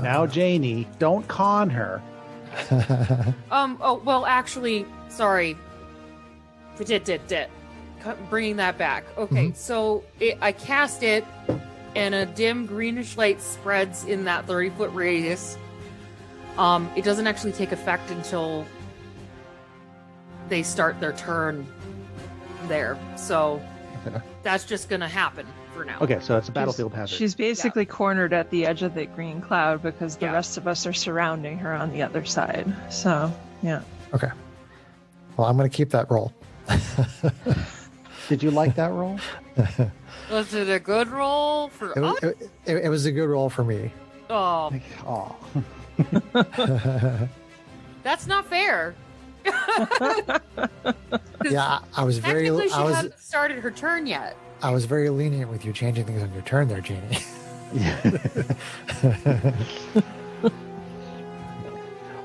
Now, Janie, don't con her. Oh, well, actually, sorry. Bringing that back. Okay, so I cast it, and a dim greenish light spreads in that 30-foot radius. It doesn't actually take effect until they start their turn there. So that's just going to happen for now. Okay, so it's a battlefield hazard. She's basically cornered at the edge of the green cloud because the rest of us are surrounding her on the other side. So, yeah. Okay. Well, I'm going to keep that roll. Did you like that roll? Was it a good roll for us? It was a good roll for me. Oh, Oh. that's not fair. Yeah, I was very. Technically, she I was. hasn't started her turn yet. I was very lenient with you changing things on your turn there, Jeannie.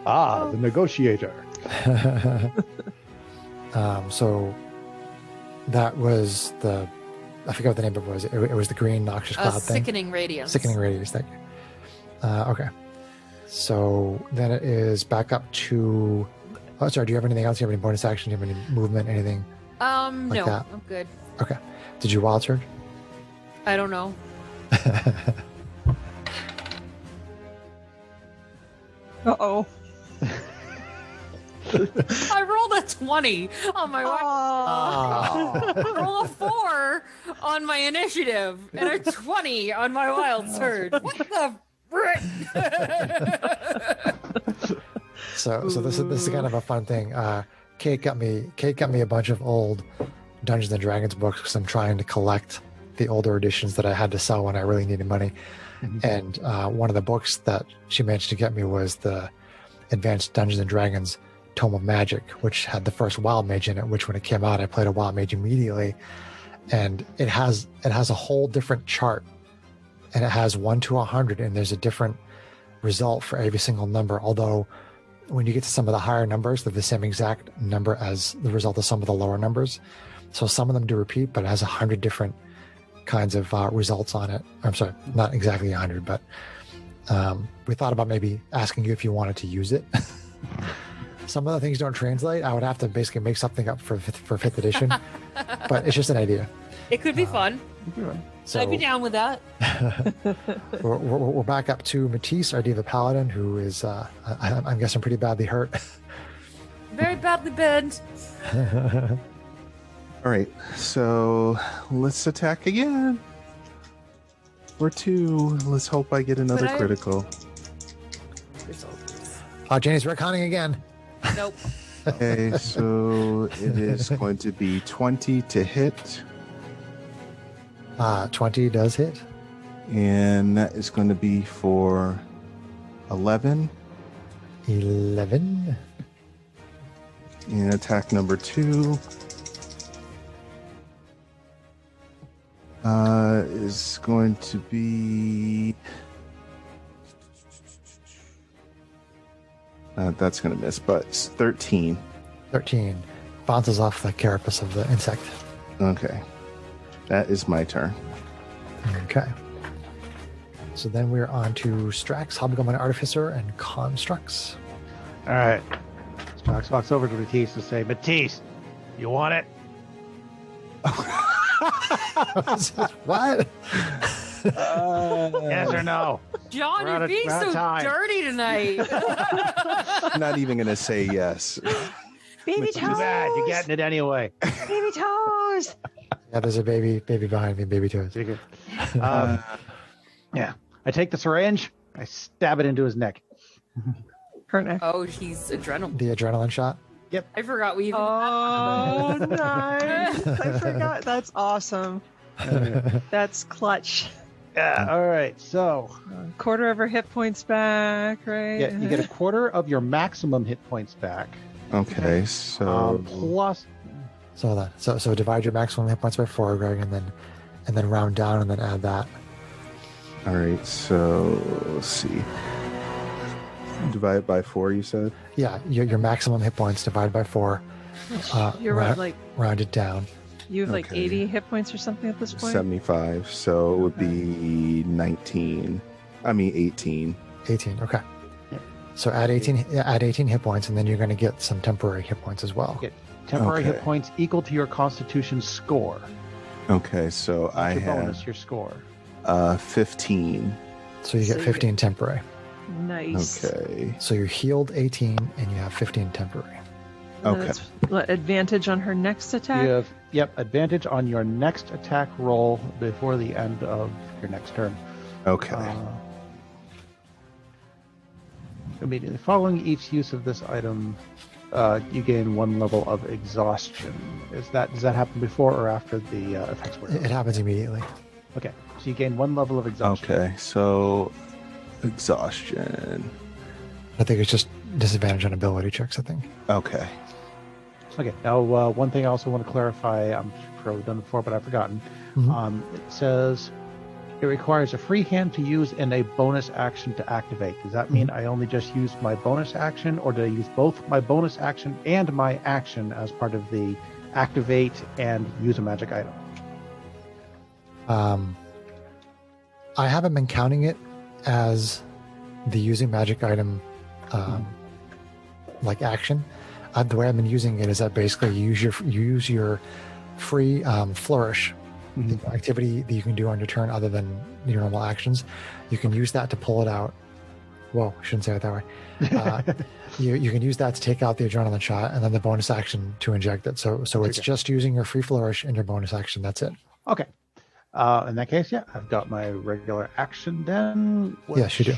The negotiator. So that was the. I forget what the name of it was. It was the green noxious cloud thing. Sickening radiance. Sickening radius. Thank you. Okay. So then it is back up to. Oh, sorry. Do you have anything else? Do you have any bonus action? Do you have any movement? Anything? No, that? I'm good. Okay. Did you wild surge? I don't know. Uh-oh. I rolled a 20 on my I roll a 4 on my initiative and a 20 on my wild surge. What the frick? So this is kind of a fun thing. Kate got me a bunch of old Dungeons and Dragons books because I'm trying to collect the older editions that I had to sell when I really needed money. And one of the books that she managed to get me was the Advanced Dungeons and Dragons Tome of Magic, which had the first Wild Mage in it, which when it came out, I played a Wild Mage immediately. And it has a whole different chart, and it has 1 to 100, and there's a different result for every single number. Although when you get to some of the higher numbers, they're the same exact number as the result of some of the lower numbers. So some of them do repeat, but it has 100 different kinds of results on it. I'm sorry, not exactly 100, but we thought about maybe asking you if you wanted to use it. Some of the things don't translate. I would have to basically make something up for fifth edition, but it's just an idea. It could be fun. So I'd be down with that. we're back up to Matisse, our Diva Paladin, who is, I'm guessing, pretty badly hurt. Very badly bent. All right, so let's attack again. Or 2. Let's hope I get another But I- critical. Janie's retconning again. Nope. Okay, so it is going to be 20 to hit. 20 does hit. And that is going to be for 11. 11. And attack number 2 is going to be... that's going to miss, but it's 13. 13. Bounces off the carapace of the insect. Okay. That is my turn. Okay. So then we're on to Strax, Hobgoblin Artificer, and Constructs. All right. Strax walks over to Matisse and say, Matisse, you want it? What? Yes or no? John, We're out you're of- being we're out of so time. dirty tonight. I'm not even going to say yes. Baby Too bad. You're getting it anyway. Baby toes. Yeah, there's a baby behind me, baby toes. Yeah. I take the syringe. I stab it into his neck. Her neck. Oh, he's adrenaline. The adrenaline shot. I forgot we even. Oh, nice. I forgot. That's awesome. That's clutch. Yeah. All right. So, Quarter of her hit points back, right? yeah, you get a quarter of your maximum hit points back. Okay, so... Plus, So hold on. So divide your maximum hit points by 4, Greg, and then round down and then add that. All right, so let's see. Divide it by 4, you said? Yeah, your maximum hit points divided by 4. You're right. Like Round it down. you have like Okay. 80 hit points or something at this point. 75, so it would be 18. 18. Okay. Yep. So add 18 hit points, and then you're going to get some temporary hit points as well. get temporary hit Okay. points equal to your Constitution score. Okay, so Not I your have bonus, your score. 15. So you get 15 temporary. Nice. Okay. So you're healed 18, and you have 15 temporary. And then Okay. it's what, advantage on her next attack. You have advantage on your next attack roll before the end of your next turn. Okay. Immediately following each use of this item, you gain 1 level of exhaustion. Does that happen before or after the effects were? It happens immediately. Okay, so you gain 1 level of exhaustion. Okay, so exhaustion. I think it's just disadvantage on ability checks, I think. Okay. Okay. Now, one thing I also want to clarify. I'm sure I've done it before, but I've forgotten. Mhm. It says it requires a free hand to use and a bonus action to activate. Does that mean I only just use my bonus action, or do I use both my bonus action and my action as part of the activate and use a magic item? I haven't been counting it as the using magic item like action. The way I've been using it is that basically you use your free flourish, the activity that you can do on your turn other than your normal actions. You can use that to pull it out. Whoa, I shouldn't say it that way. You can use that to take out the adrenaline shot, and then the bonus action to inject it. So it's just using your free flourish and your bonus action. That's it. Okay. In that case, yeah, I've got my regular action then. Yes, you do.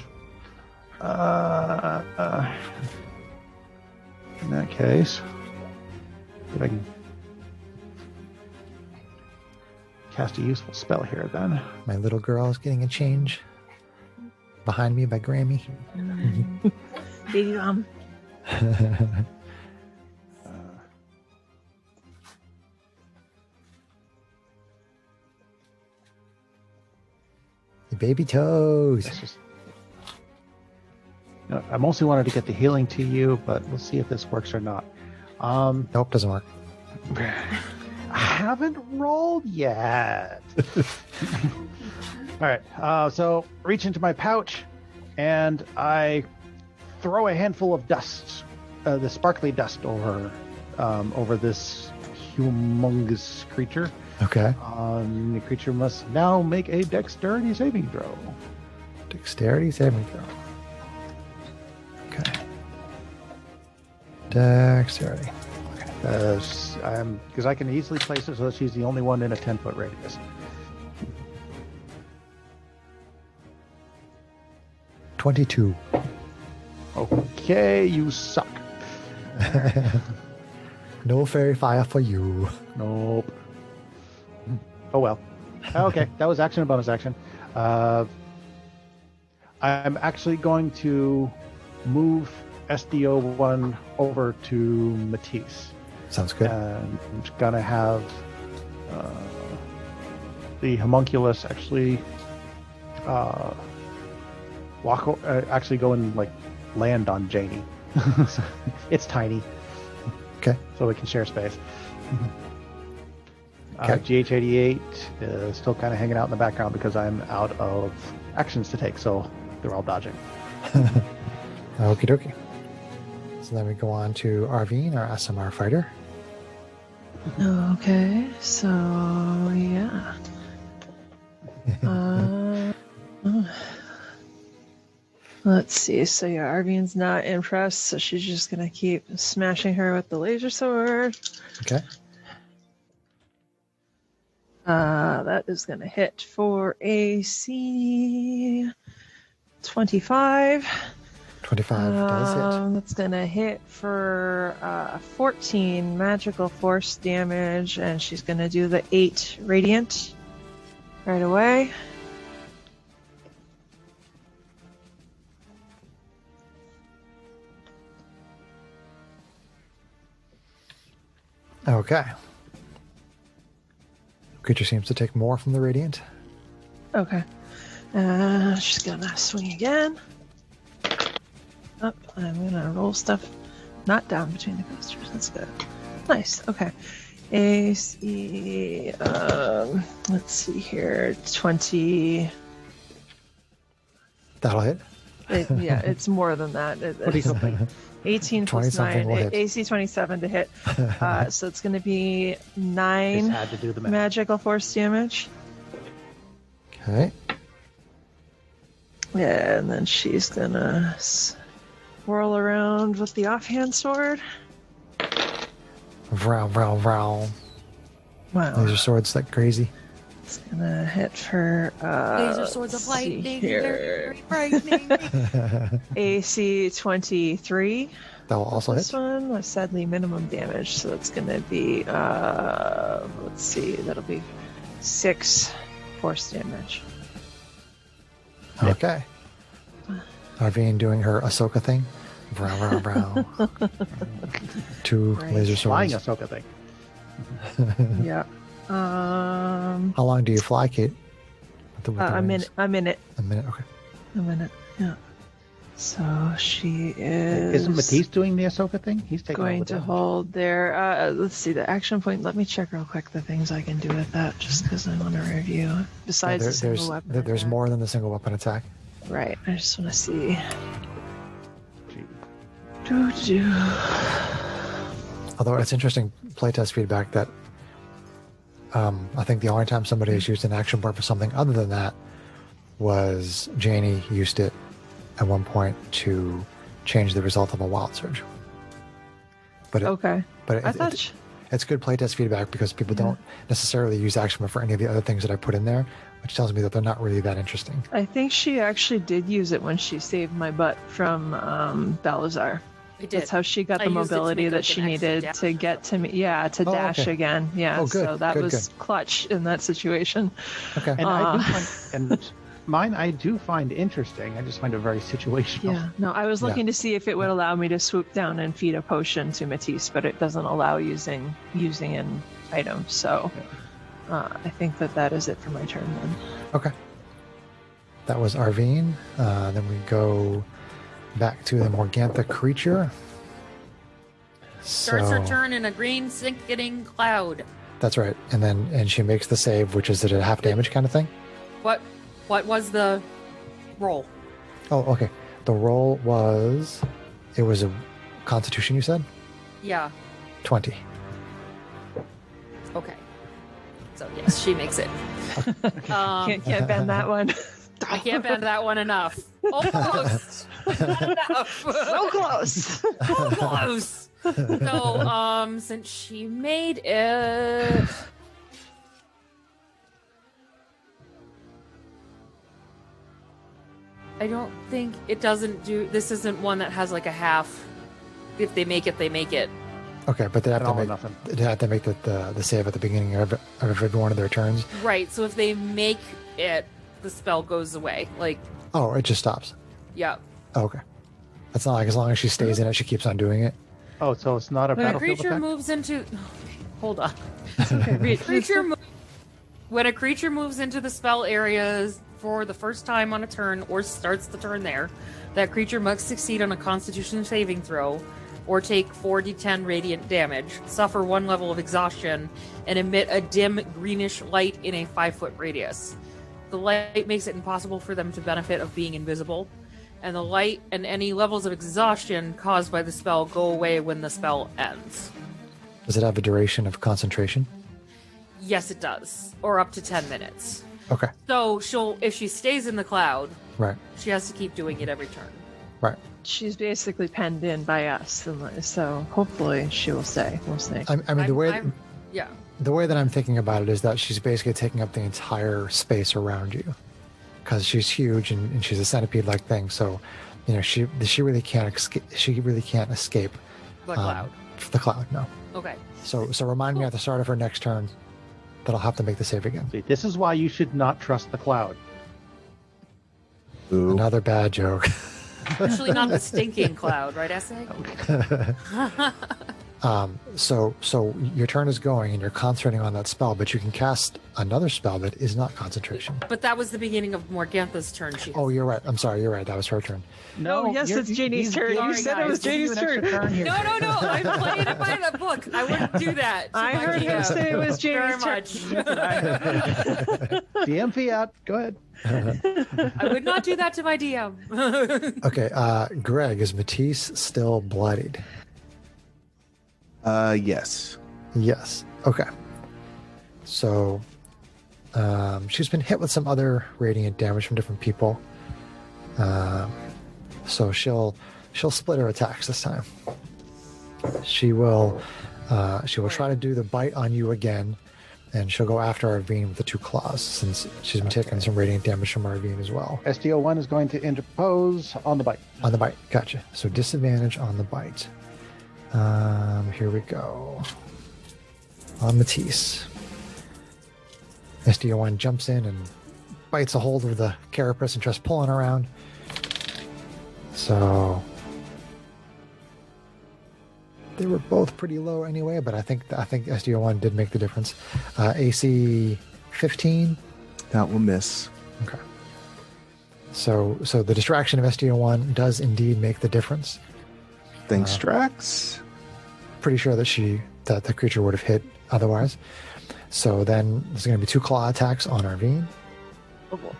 In that case, if I can cast a useful spell here then. My little girl is getting a change behind me by Grammy. Baby mom. The baby toes. That's just, I mostly wanted to get the healing to you, but we'll see if this works or not. Nope, doesn't work. I haven't rolled yet. All right, so reach into my pouch, and I throw a handful of dust, the sparkly dust over this humongous creature. Okay. The creature must now make a dexterity saving throw. Dexterity saving throw. Okay. Dexterity. Because I can easily place it so that she's the only one in a 10-foot radius. 22. Okay, you suck. No fairy fire for you. Nope. Oh well. Okay, that was action and bonus action. I'm actually going to move SDO1 over to Matisse. Sounds good. And I'm just gonna have the homunculus actually actually go and like land on Janie. It's tiny. Okay. So we can share space. Okay. GH88 is still kind of hanging out in the background because I'm out of actions to take, so they're all dodging. Okie dokie. So then we go on to Arvine, our SMR fighter. Okay, so yeah. Let's see. So yeah, Arvine's not impressed, so she's just gonna keep smashing her with the laser sword. Okay. That is gonna hit for AC 25. 25 does hit. That's gonna hit for 14 magical force damage, and she's gonna do the 8 radiant right away. Okay. Creature seems to take more from the radiant. Okay. She's gonna swing again. Up. I'm gonna roll stuff not down between the coasters. That's good. Nice. Okay. AC. Let's see here. 20. That'll hit. Yeah, it's more than that. 18 plus 9. AC 27 to hit. So it's going to be 9 Just had to do the math. magical force damage. Okay. Yeah, and then she's going to whirl around with the offhand sword. Vrow, vrow, vrow. Wow. Laser swords like crazy. It's going to hit for... Laser swords of lightning. They're very frightening. AC 23. That will also This hit. one was sadly minimum damage, so it's going to be, let's see, that'll be 6 force damage. Okay. Arvine doing her Ahsoka thing. Vrow, vrow, vrow. 2 Right. laser Flying swords. Ahsoka thing. Yeah. How long do you fly, Kate? With the I'm in wings? it. I'm in it. A minute, okay. I'm in it. Yeah. So she is. Isn't Matisse doing the Ahsoka thing? He's taking all going the to damage. hold there. Let's see the action point. Let me check real quick the things I can do with that, just because I want to review. Besides the single weapon. There's attack. more than the single weapon attack. Right. I just want to see. Gee. Doo-doo. Although it's interesting playtest feedback that I think the only time somebody has used an action point for something other than that was Janie used it at one point to change the result of a wild surge. But Okay. but I thought. it's good playtest feedback because people don't necessarily use action point for any of the other things that I put in there, which tells me that they're not really that interesting. I think she actually did use it when she saved my butt from Balazar. I did. That's how she got I the used it to mobility make, that like, she an extra needed dash to get to me. Yeah, to Oh, dash okay. again. Yeah, Oh, good, so that good, was good. clutch in that situation. Okay. And I do find, and mine I do find interesting. I just find it very situational. Yeah, no, I was looking to see if it would allow me to swoop down and feed a potion to Matisse, but it doesn't allow using an item. So I think that is it for my turn then. Okay. That was Arvine. Then we go back to the Morgantha creature. Starts her turn in a green sink-getting cloud. That's right. And she makes the save, which is at a half damage kind of thing. What was the roll? Oh, okay. The roll was, it was a Constitution, you said? Yeah. 20. Okay. So yes, she makes it. Can't bend that one. I can't bend that one enough. Almost. Not enough. So close. So close. So, since she made it, I don't think it doesn't do. This isn't one that has like a half. If they make it, they make it. Okay, but they have And to all or make nothing. they have to make the save at the beginning of every one of their turns. Right. So if they make it, the spell goes away. Like, Oh, it just stops. yeah. Oh, okay. That's not like as long as she stays in it, she keeps on doing it. Oh, so it's not a When a battlefield creature effect? moves into, hold on. When a creature moves into the spell areas for the first time on a turn or starts the turn there, that creature must succeed on a Constitution saving throw, or take 4d10 radiant damage, suffer 1 level of exhaustion, and emit a dim greenish light in a 5-foot radius. The light makes it impossible for them to benefit of being invisible, and the light and any levels of exhaustion caused by the spell go away when the spell ends. Does it have a duration of concentration? Yes, it does, or up to 10 minutes. Okay. So if she stays in the cloud, Right. she has to keep doing it every turn. Right. She's basically penned in by us, so hopefully she will stay. We'll see. I mean, Yeah. the way that I'm thinking about it is that she's basically taking up the entire space around you, because she's huge and she's a centipede-like thing. So, you know, she really can't escape. She really can't escape The cloud. the cloud. No. Okay. So remind me at the start of her next turn that I'll have to make the save again. See, this is why you should not trust the cloud. Ooh. Another bad joke. Especially not the stinking cloud, right, Essay? So your turn is going and you're concentrating on that spell, but you can cast another spell that is not concentration. But that was the beginning of Morgantha's turn. Oh, you're right. I'm sorry. You're right. That was her turn. No, yes, it's Janie's turn. You said it was Janie's turn. No. I'm playing it by the book. I wouldn't do that. I heard him say it was Janie's very turn. much. DM fiat. Go ahead. I would not do that to my DM. Okay. Greg, is Matisse still bloodied? Yes. Yes. Okay. So she's been hit with some other radiant damage from different people. So she'll split her attacks this time. She will try to do the bite on you again, and she'll go after Arvine with the 2 claws, since she's been taking some radiant damage from Arvine as well. SDO1 is going to interpose on the bite. On the bite. Gotcha. So disadvantage on the bite. Here we go. On Matisse. SDO1 jumps in and bites a hold of the carapace and tries pulling around. So they were both pretty low anyway, but I think SDO1 did make the difference. AC 15. That will miss. Okay. So the distraction of SDO1 does indeed make the difference. Thanks, Strax. Pretty sure that the creature would have hit otherwise. So then there's going to be 2 claw attacks on Arvine. Oh boy.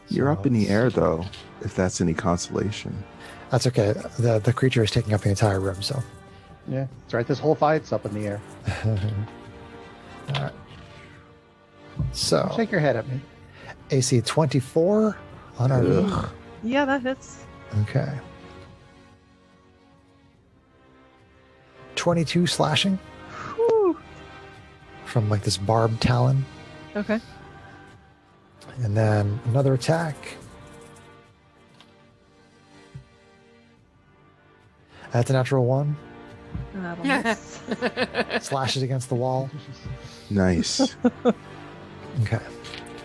You're up in the air, though, if that's any consolation. That's okay. The creature is taking up the entire room, so. Yeah, that's right. This whole fight's up in the air. All right. So Shake your head at me. AC 24 on Arvine. Ugh. Yeah, that hits. Okay. 22 slashing Whew. from like this barbed talon. Okay. And then another attack. That's a natural 1. That'll miss. Slashes against the wall. Nice. Okay.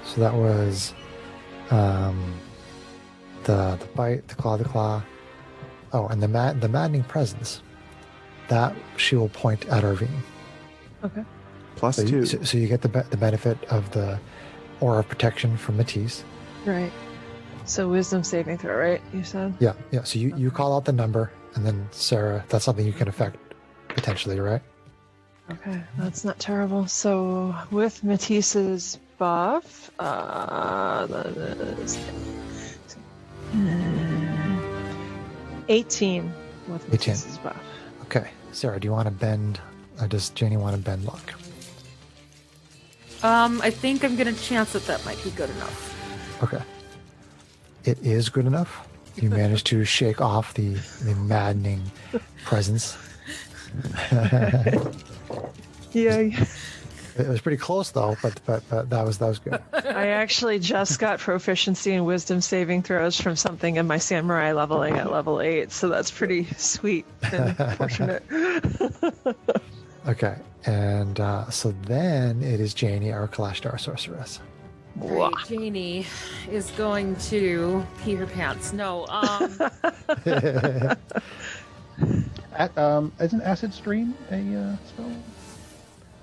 So that was the bite, the claw. Oh, and the maddening presence. That she will point at Arvine. Okay. Plus So 2. so you get the benefit of the aura of protection from Matisse. Right. So wisdom saving throw, right? You said? Yeah. So you call out the number, and then Sarah, that's something you can affect potentially, right? Okay, that's not terrible. So with Matisse's buff, that is 18 with 18. Matisse's buff. Okay. Sarah, do you want to bend? Does Janie want to bend luck? I think I'm gonna chance that might be good enough. Okay. It is good enough. You managed to shake off the maddening presence. Yeah. It was pretty close though, but that was good. I actually just got proficiency in wisdom saving throws from something in my samurai leveling at level 8, so that's pretty sweet and fortunate. Okay, and so then it is Janie, our Kalashtar sorceress. Right, Janie is going to pee her pants. No, Isn't Acid Stream a spell?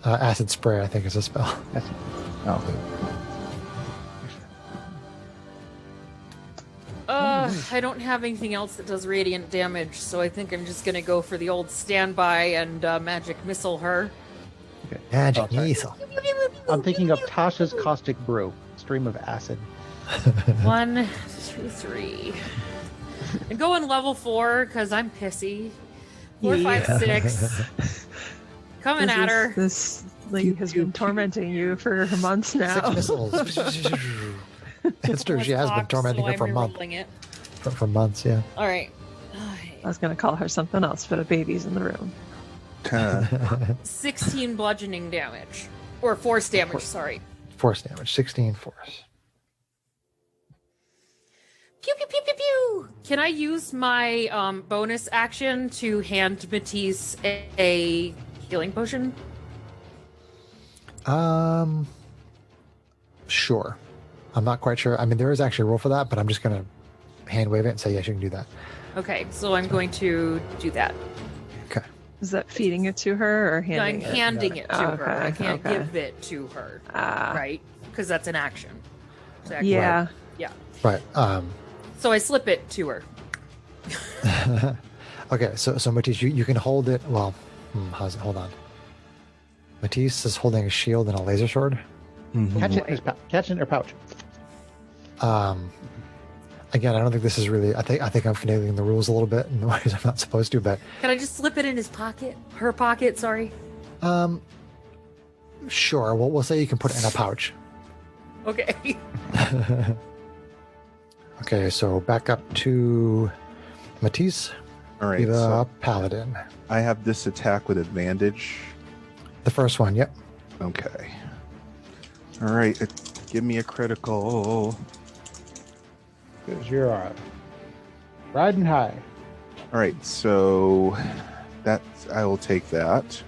Acid spray, I think, is a spell. Acid. Oh. I don't have anything else that does radiant damage, so I think I'm just gonna go for the old standby and magic missile her. Okay. Magic sorry. missile. I'm thinking of Tasha's Caustic Brew, Stream of Acid. 1, 2, 3. And go in level 4 because I'm pissy. 4, 5, 6. Coming at her. This lady has been tormenting you for months now. 6 missiles. It's true. She has been tormenting her for a month. It. For months, yeah. All right. I was going to call her something else, but a baby's in the room. 16 bludgeoning damage. Or force damage, sorry. Force damage. 16 force. Pew, pew, pew, pew, pew. Can I use my bonus action to hand Matisse a healing potion? Sure. I'm not quite sure. I mean, there is actually a rule for that, but I'm just going to hand wave it and say, yes, you can do that. Okay, so I'm going to do that. Okay. Is that feeding it to her or handing I'm handing it to her. Okay, I can't okay. give it to her, right? Because that's an action. It's action. Yeah. Yeah. Right. So I slip it to her. Okay, so Matisse, you can hold it. Well, how's it? Hold on. Matisse is holding a shield and a laser sword. Catch it in her pouch. Again, I don't think this is really. I think I'm finagling the rules a little bit in the ways I'm not supposed to. But Can I just slip it in his pocket? Her pocket, sorry. sure, we'll say you can put it in a pouch. Okay. Okay, so back up to Matisse. All right. Be the So paladin. I have this attack with advantage. The first one, yep. Okay. All right. Give me a critical. Because you're riding high. All right. So I will take that.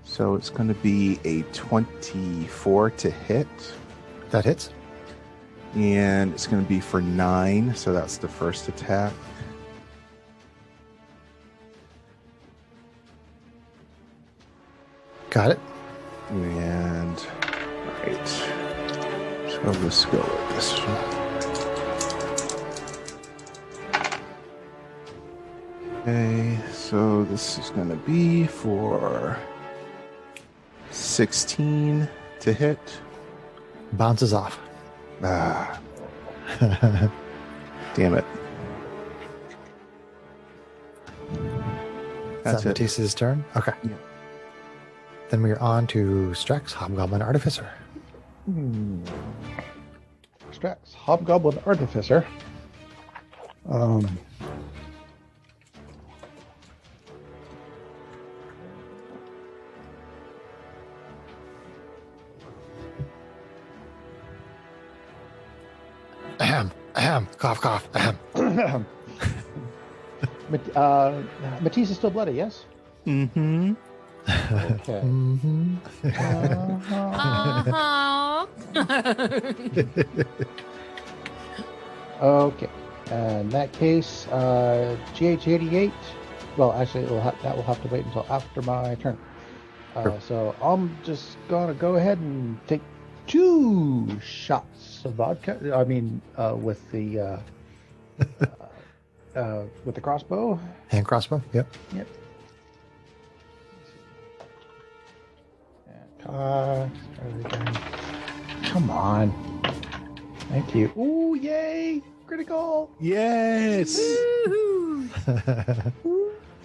So it's going to be a 24 to hit. That hits. And it's going to be for 9. So that's the first attack. Got it. And right. So let's go with this one. Okay, so this is going to be for 16 to hit. Bounces off. Ah. Damn it. Is That's that it. Matisse's turn? Okay. Yeah. Then we're on to Strex, Hobgoblin Artificer. Strax, Hobgoblin Artificer. Ahem, cough, cough, ahem. Matisse is still bloody, yes? Mm-hmm. Okay. Mm-hmm. Okay. In that case, GH88. Well, actually, that will have to wait until after my turn. Sure. So I'm just gonna go ahead and take 2 shots of vodka. I mean, with the crossbow. Hand crossbow, yep. Yep. Come on. Thank you. Ooh, yay! Critical! Yes!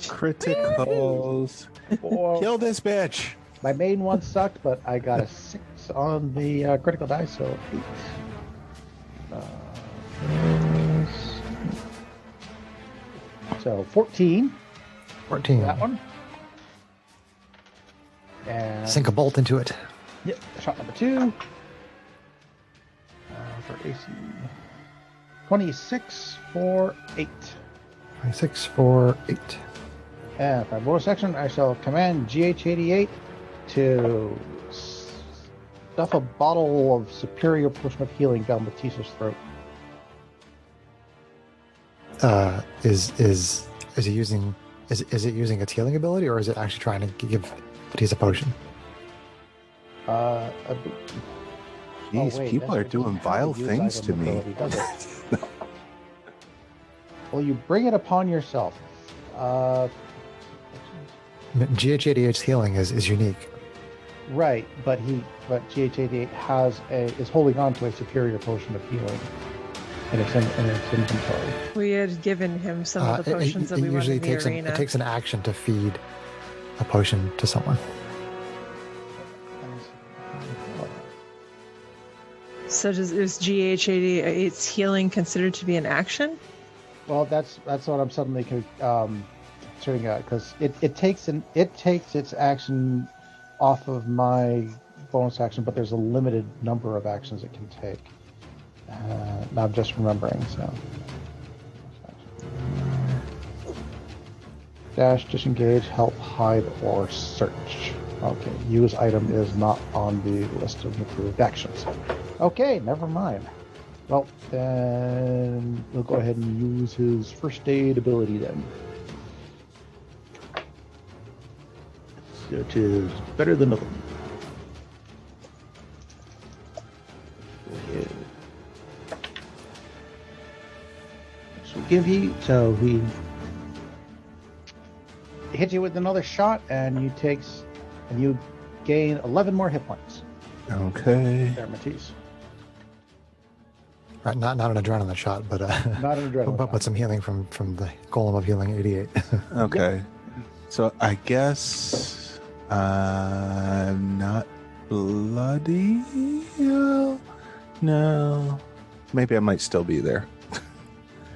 Criticals. Kill this bitch! My main one sucked, but I got a 6 on the critical die, so 8. So 14. 14. That one. And Sink a bolt into it. Yep, shot number 2. For AC. 26 for 8. 26 for 8. And for my bonus action, I shall command GH88 to stuff a bottle of superior potion of healing down Matissa's throat. Is it using its healing ability, or is it actually trying to give Batiste a potion? These wait, people are it doing doesn't have vile a use things item to me. ability, does it? Well, you bring it upon yourself. GH88's healing is unique. Right, but GH88 is holding on to a superior potion of healing in its inventory. We had given him some of the potions that we wanted in the arena. It takes an action to feed a potion to someone. So is GH88's healing considered to be an action? Well, that's what I'm suddenly considering out, because it takes its action off of my bonus action, but there's a limited number of actions it can take. Now I'm just remembering, so. Dash, disengage, help, hide, or search. Okay, use item is not on the list of approved actions. Okay, never mind. Well, then we'll go ahead and use his first aid ability then. So it is better than nothing. So he hits you with another shot, and you gain 11 more hit points. Okay. There, Matisse. Right, not an adrenaline shot, but Not an adrenaline but some healing from the golem of healing 88. Okay. So I guess I'm not bloody. No. Maybe I might still be there.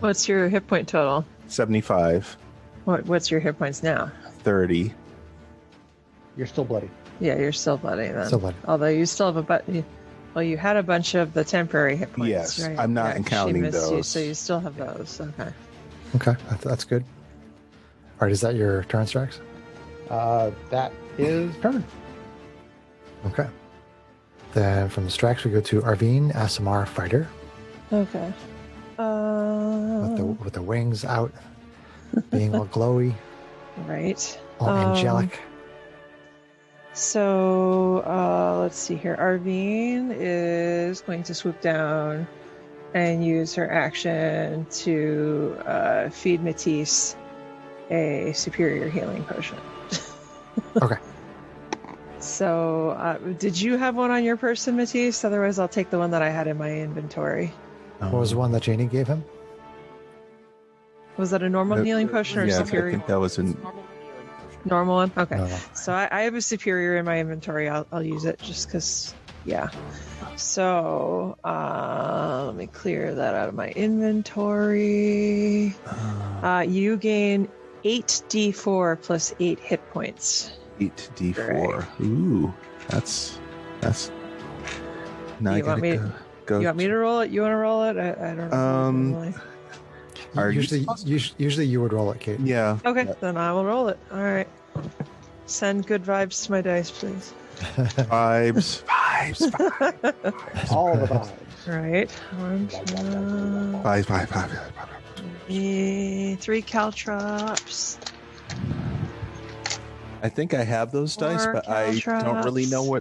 What's your hit point total? 75, What's your hit points now? 30. You're still bloody. Yeah, you're still bloody then. Still bloody. Although you still have well, you had a bunch of the temporary hit points, Yes, right? I'm not Yeah, 'cause counting she missed you, those. so you still have those. Okay. Okay, that's good. All right, is that your turn, Strax? That is turn. Okay. Then from the Strax, we go to Arvine, Asimar Fighter, Okay. with the wings out, being all glowy, Right. all angelic. So let's see here. Arvine is going to swoop down and use her action to feed Matisse a superior healing potion. Okay. So did you have one on your person, Matisse? Otherwise, I'll take the one that I had in my inventory. What was the one that Janie gave him? Was that a normal healing potion or Yeah, I superior? think that was an. Normal one? Okay. No. So I have a superior in my inventory. I'll use it just because, yeah. So let me clear that out of my inventory. You gain 8d4 plus 8 hit points. 8d4. Right. Ooh, that's. Now You want me to roll it? You want to roll it? I don't know. Usually you would roll it, Kate. Yeah. Okay, then I will roll it. All right. Send good vibes to my dice, please. Vibes. All the vibes. Right. Vibes. 3 caltrops. I think I have those dice, Four but I don't really know where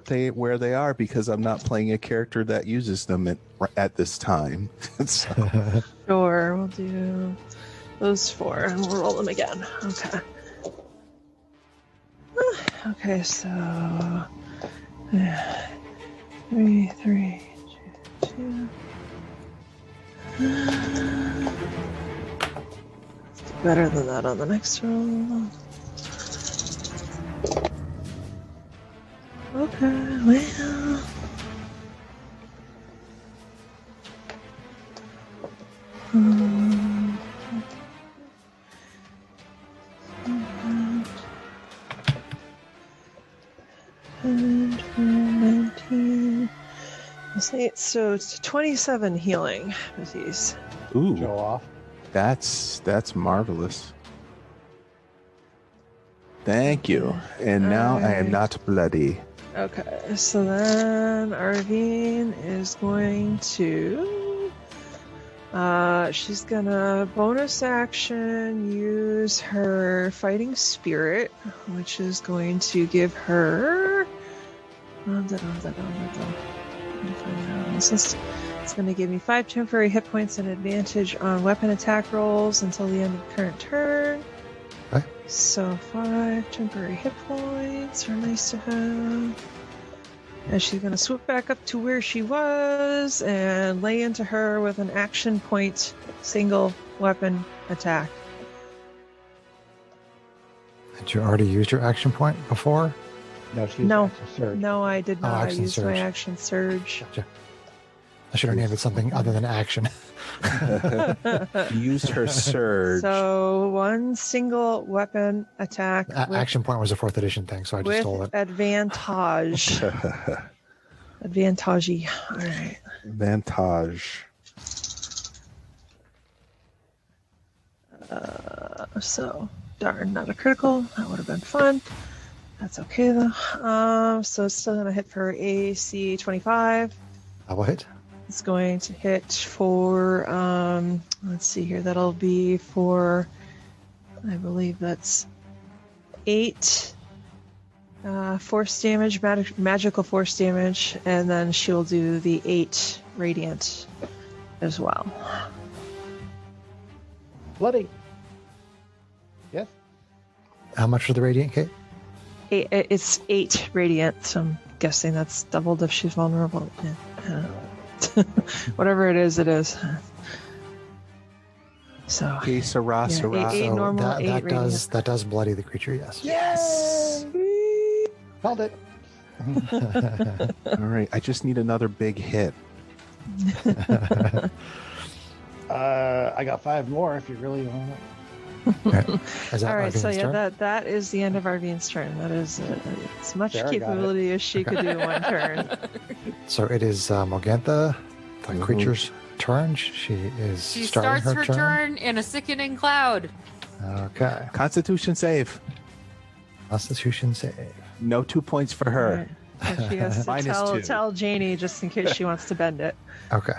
they are because I'm not playing a character that uses them at this time. So. Sure, we'll do those 4 and we'll roll them again. Okay. Okay, so 3, 2. Let's do better than that on the next roll. Okay, well. And 19. Plus 8, so it's 27 healing with these. Ooh, Show off. that's marvelous. Thank you. And now I am not bloody. Okay, so then Arvine is going to... she's gonna bonus action use her fighting spirit, which is going to give her... It's going to give me 5 temporary hit points and advantage on weapon attack rolls until the end of the current turn. Okay. So 5 temporary hit points are nice to have. And she's going to swoop back up to where she was and lay into her with an action point single weapon attack. Had you already used your action point before? No, she's No. action surge. No, I did not. I action used my surge. action surge. Gotcha. I should have named it something other than action. Used her surge. So 1 single weapon attack with Action point was a 4th edition thing, so I just stole with it. advantage. Advantage. All right. Vantage. So, darn, not a critical. That would have been fun. That's okay though. So it's still gonna hit for AC 25. I will hit. It's going to hit for let's see here. That'll be for, I believe that's 8 force damage, magical force damage, and then she'll do the 8 radiant as well. Bloody. Yes. How much for the radiant, Kate? It's 8 radiant, so I'm guessing that's doubled if she's vulnerable. Yeah, I don't know. Whatever it is, it is. So Okay, Sarah, Sarah. Eight So normal, that 8 radiant. that does bloody the creature, yes. Yes! Held it. All right, I just need another big hit. I got 5 more if you really want it. Okay. Is that All right, so Arvine's yeah, turn? that is the end of Arvine's turn. That is as much Sarah got it. capability as she could do in one turn. So it is Morgantha, the creature's turn. She is She starting starts her turn. turn in a sickening cloud. Okay. Constitution save. Constitution save. No 2 points for her. Right. So she has to -2. tell Janie just in case she wants to bend it. Okay.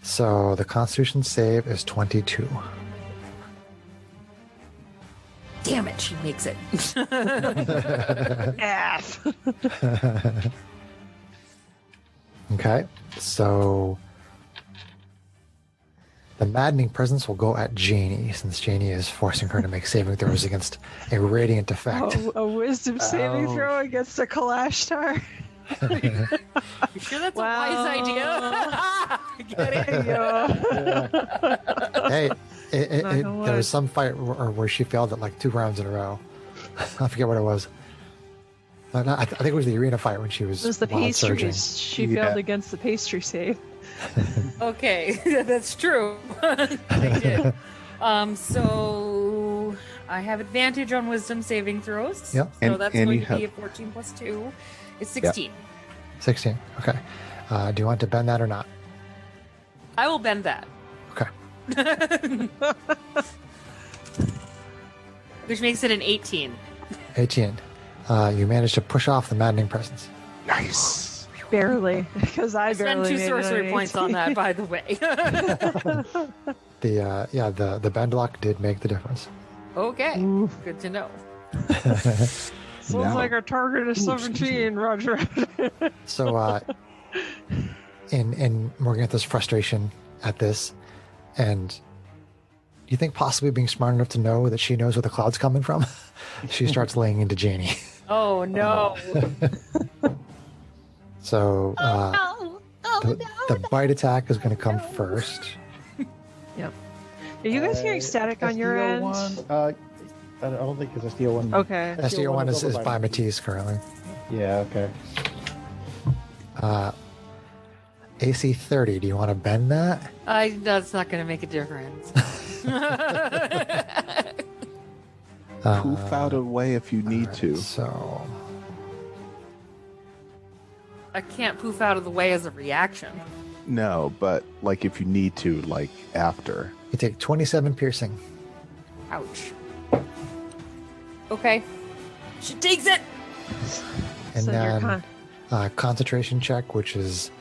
So the Constitution save is 22. Damn it, she makes it. F. Okay. So the maddening presence will go at Janie, since Janie is forcing her to make saving throws against a radiant effect. A wisdom saving throw against a Kalashtar. You sure that's a wise idea? Get it? Hey, there gonna was some fight where she failed at like 2 rounds in a row. I forget what it was. I think it was the arena fight when she was It was the wild surging. pastries. She Yeah. failed against the pastry save. Okay, that's true. I did. So I have advantage on wisdom saving throws. Yep. So And- that's and going you to be a have- 14 plus 2. It's 16. 16. Okay. Do you want to bend that or not? I will bend that. Okay. Which makes it an 18. 18. You managed to push off the maddening presence. Nice. Barely, because I Spend barely 2 made it sorcery an points on 18. that, by the way. The bend lock did make the difference. Okay, good to know. Sounds Now- like our target is 17, Roger. So, in Morgantha's frustration at this, and you think possibly being smart enough to know that she knows where the cloud's coming from, she starts laying into Janie. Oh no. So the bite attack is going to come first. Yep. Are you guys hearing static on your end? I don't think it's a steel one. Okay. SDO1 is over by Matisse currently. Yeah, okay. AC 30. Do you want to bend that? That's not going to make a difference. Poof out a way if you need to. So I can't poof out of the way as a reaction. No, but like if you need to, like after. You take 27 piercing. Ouch. Okay. She takes it! And So you're then concentration check, which is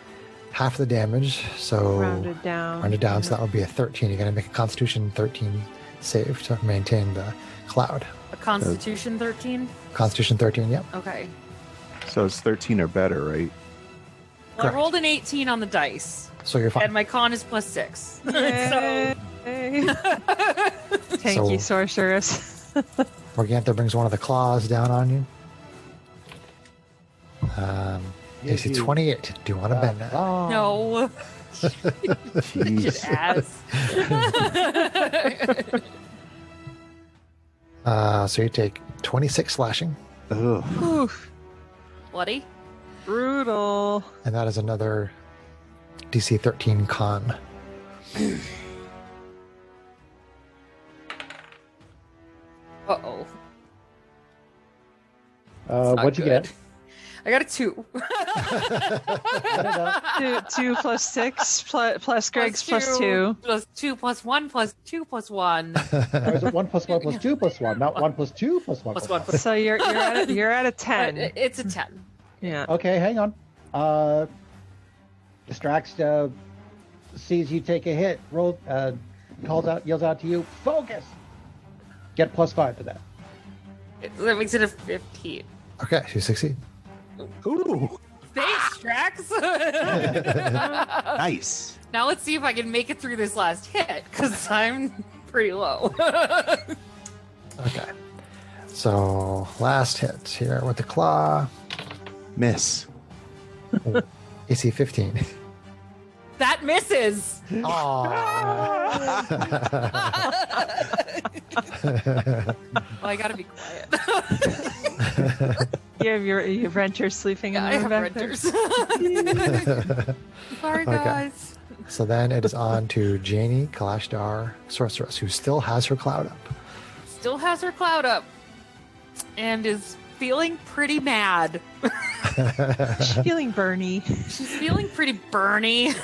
half the damage. So rounded down. rounded down, so that would be a 13. You're going to make a Constitution 13 save to maintain the cloud. A Constitution 13? Constitution 13, yep. Okay. So it's 13 or better, right? Well, Correct. I rolled an 18 on the dice, So you're fine. and my con is +6. Yay. Thank So- you, sorceress. Morgantha brings one of the claws down on you. AC 28. Do you want to bend that? Oh, No. Jeez. Ass. So you take 26 slashing, Ugh. Oof. Bloody? Brutal. and that is another DC 13 con. Uh-oh. Not what'd you good. get? I got a 2. 2 plus 6 plus Greg's plus 2. Plus 2 plus 1 plus 2 plus 1. Or is it 1 plus 1 plus 2 plus 1, not 1 plus 2 plus 1 Plus plus 1 1? So you're at a 10. It's a 10. Yeah. Okay, hang on. Distracts, sees you take a hit, yells out to you, focus! Get +5 to that. That makes it a 15. Okay, you succeed. Ooh, Thanks, Drax! nice. Now let's see if I can make it through this last hit, because I'm pretty low. Okay. So last hit here with the claw. Miss. AC 15. That misses! Aww. Well, I gotta be quiet. You have your renters sleeping in I the have room back there? renters. Sorry, Okay. guys. So then it is on to Janie Kalashdar, sorceress, who still has her cloud up. Still has her cloud up. And is feeling pretty mad. She's feeling burny. She's feeling pretty burny.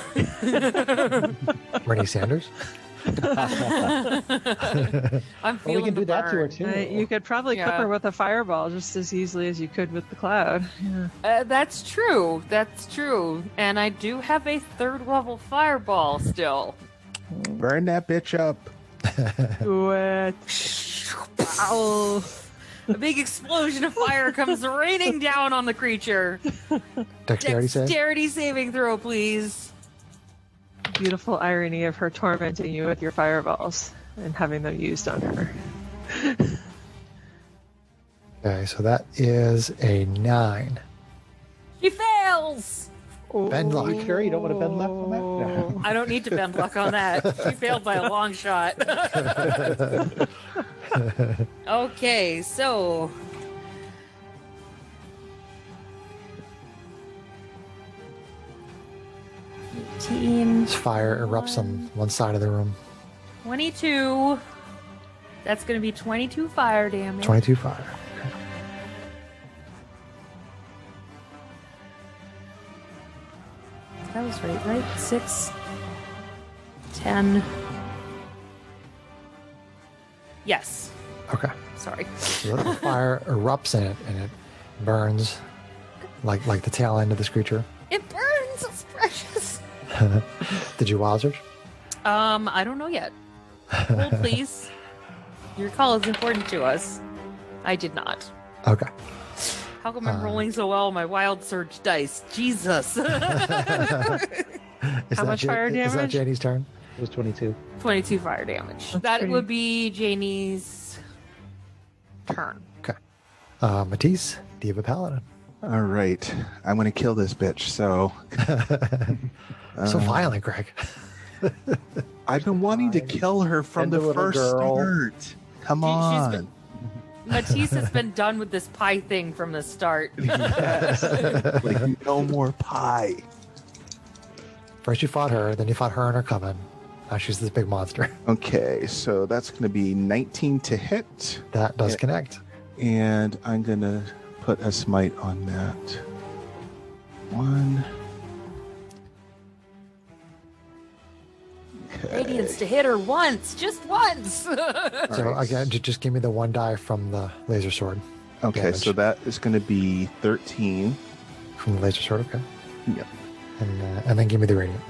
Bernie Sanders. I'm Well, feeling we can do the that to her burn. too. You could probably clip Yeah. her with a fireball just as easily as you could with the cloud. Yeah. That's true. That's true. And I do have a 3rd level fireball still. Burn that bitch up. What? Ow. A big explosion of fire comes raining down on the creature. Dexterity save. Dexterity saving throw, please. Beautiful irony of her tormenting you with your fireballs and having them used on her. Okay, so that is a 9. He fails. Bend luck. You sure you don't want to bend left on that? No. I don't need to bend luck on that. He failed by a long shot. Okay, so This fire erupts on one side of the room. 22. That's going to be 22 fire damage. 22 fire. That was right? 6, 10. Yes. Okay. Sorry. So the fire erupts in it, and it burns like the tail end of this creature. It burns. It's precious. Did you wild search? I don't know yet. Roll, please. Your call is important to us. I did not. Okay. How come I'm rolling so well on my wild surge dice? Jesus. Is How that much fire Is that damage? Janie's turn? It was 22. 22 fire damage. That's That pretty- would be Janie's turn. Okay. Matisse, Diva Paladin. All right. I'm going to kill this bitch. So So violent, Greg. I've been wanting to kill her from Tender the little first girl. start. Come She's on. been- Matisse has been done with this pie thing from the start. Like, no more pie. First you fought her, then you fought her and her coven. Now she's this big monster. Okay, so that's going to be 19 to hit. That does Yeah. connect. And I'm going to put a smite on that. 1. Radiance to hit her once, just once. So again, just give me the 1 die from the laser sword. Okay, damage. so that is going to be 13. From the laser sword, okay. Yep. And then give me the radiant.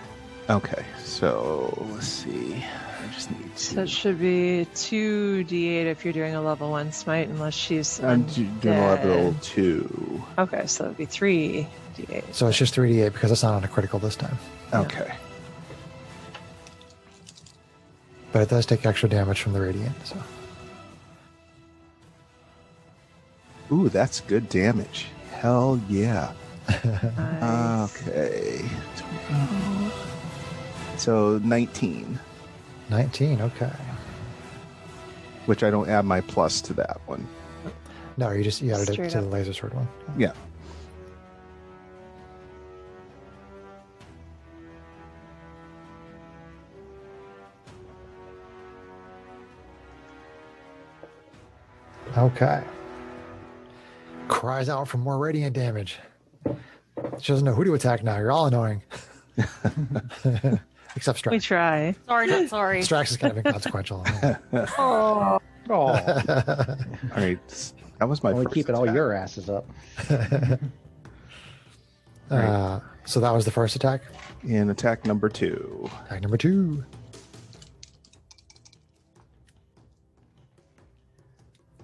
Okay, so let's see. I just need to. So it should be 2d8 if you're doing a level 1 smite, unless she's I'm doing level 2. Okay, so it'd be 3d8. So it's just 3d8 because it's not on a critical this time. Okay. But it does take extra damage from the radiant. So Ooh, that's good damage. Hell yeah. Nice. Okay. So 19, 19, okay. which I don't add my plus to that one. No, you added it Straight to up. the laser sword one. Yeah. Okay. Cries out for more radiant damage. She doesn't know who to attack now. You're all annoying. Except We Strax. try. Sorry, not sorry. Strax is kind of inconsequential. Oh, All right. That was my only first keeping all attack. your asses up. So that was the first attack. And attack number 2. Attack number 2.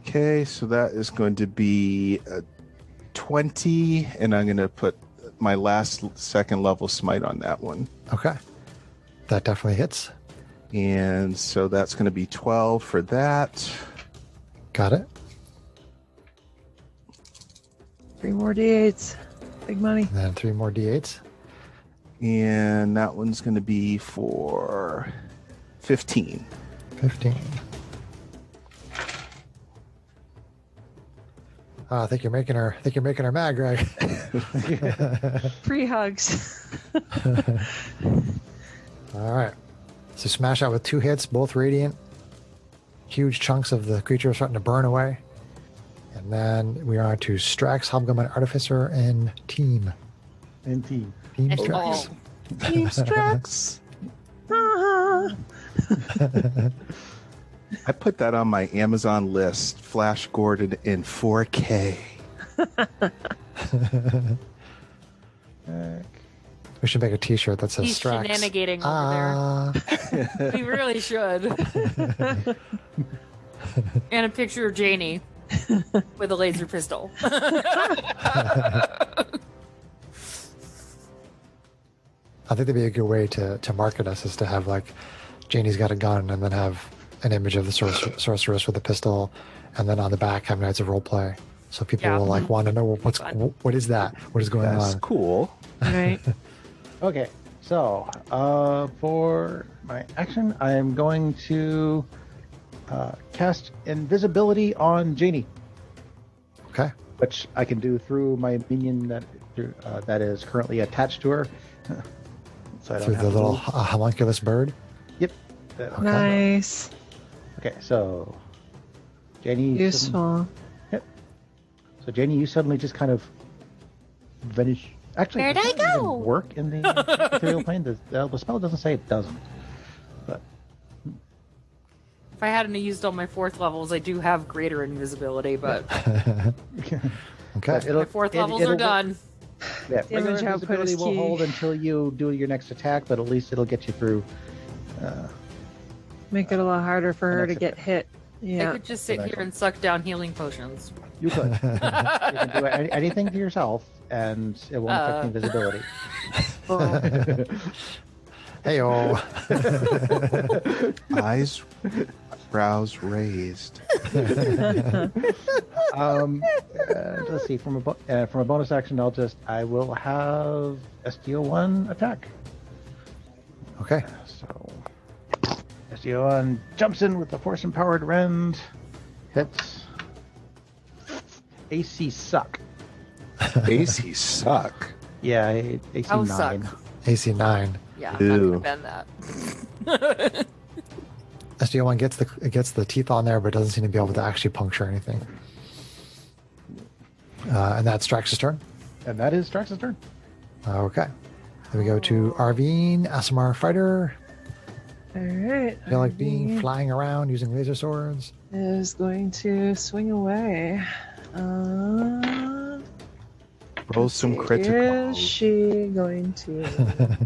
Okay, so that is going to be a 20, and I'm going to put my last second level smite on that one. Okay. That definitely hits. And so that's going to be 12 for that. Got it. 3 more d8s. Big money. And then 3 more d8s. And that one's going to be for 15. 15. I think you're making her mad, Greg. Free hugs. All right. So smash out with 2 hits, both radiant. Huge chunks of the creature are starting to burn away. And then we are on to Strax, Hobgoblin Artificer, and Team. And team. Team And Strax. Team Strax. I put that on my Amazon list, Flash Gordon in 4K. We should make a T-shirt that says He's Strax. shenanigating over there. We really should. And a picture of Janie with a laser pistol. I think that'd be a good way to market us, is to have like Janie's got a gun and then have an image of the sorceress with a pistol, and then on the back have Knights of Roleplay. So people will like want to know what is that? What is going That's on? cool. Right. Okay, so for my action, I am going to cast invisibility on Janie, Okay. which I can do through my minion that is currently attached to her. So I don't Through have the to little move. homunculus bird. Yep. Nice. Okay, so Janie. Useful. So Janie, you suddenly just kind of vanish. Actually, Where'd does I that even go? work in the ethereal plane? The spell doesn't say it doesn't. But If I hadn't used all my 4th levels, I do have greater invisibility, but Okay. But my 4th levels are done. Yeah, Damage regular output invisibility is will key. hold until you do your next attack, but at least it'll get you through. Make it a lot harder for her to Next get hit. I Yeah. could just sit here and suck down healing potions. You could. You can do anything to yourself, and it won't affect invisibility. Hey, oh. Eyes, brows raised. Let's see. From a bonus action, I will have STO1 attack. Okay. So STO1 jumps in with the force empowered rend, hits. AC suck. AC suck. Yeah, AC How 9. suck? AC 9. Yeah, I'm not Ew. gonna bend that. SDO1 gets the teeth on there, but doesn't seem to be able to actually puncture anything. And that's Strax's turn. And that is Strax's turn. Okay. Then we go to Arvine, Asimar Fighter. All right. I feel like being Arvine flying around using laser swords. is going to swing away. Roll some Is critical. she going to? Does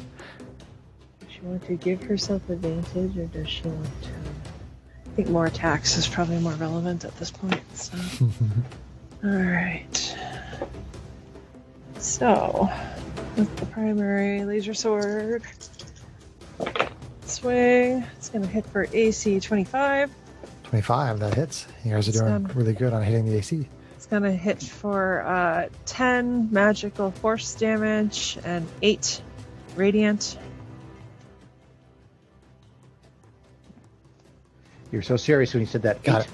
she want to give herself advantage, or does she want to? I think more attacks is probably more relevant at this point. So. All right. So, with the primary laser sword, swing. It's going to hit for AC 25. 25, that hits. You guys are doing really good on hitting the AC. It's going to hit for 10 magical force damage and 8 radiant. You're so serious when you said that. Got it.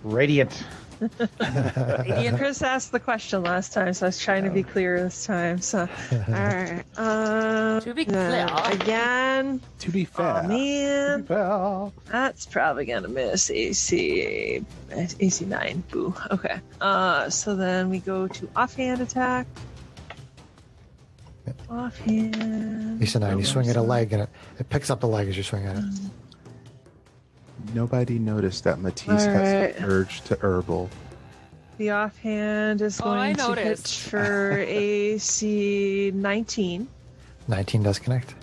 Radiant. Chris asked the question last time, so I was trying to be clear this time. So, all right. To be clear. Again. To be fair. Oh, man. Well, That's probably going to miss AC 9. Boo. Okay. So then we go to offhand attack. Yep. Offhand. AC 9, you swing at a leg and it picks up the leg as you swing at it. Nobody noticed that Matisse has an urge to herbal. The offhand is I going to hit noticed. for AC 19. 19 does connect.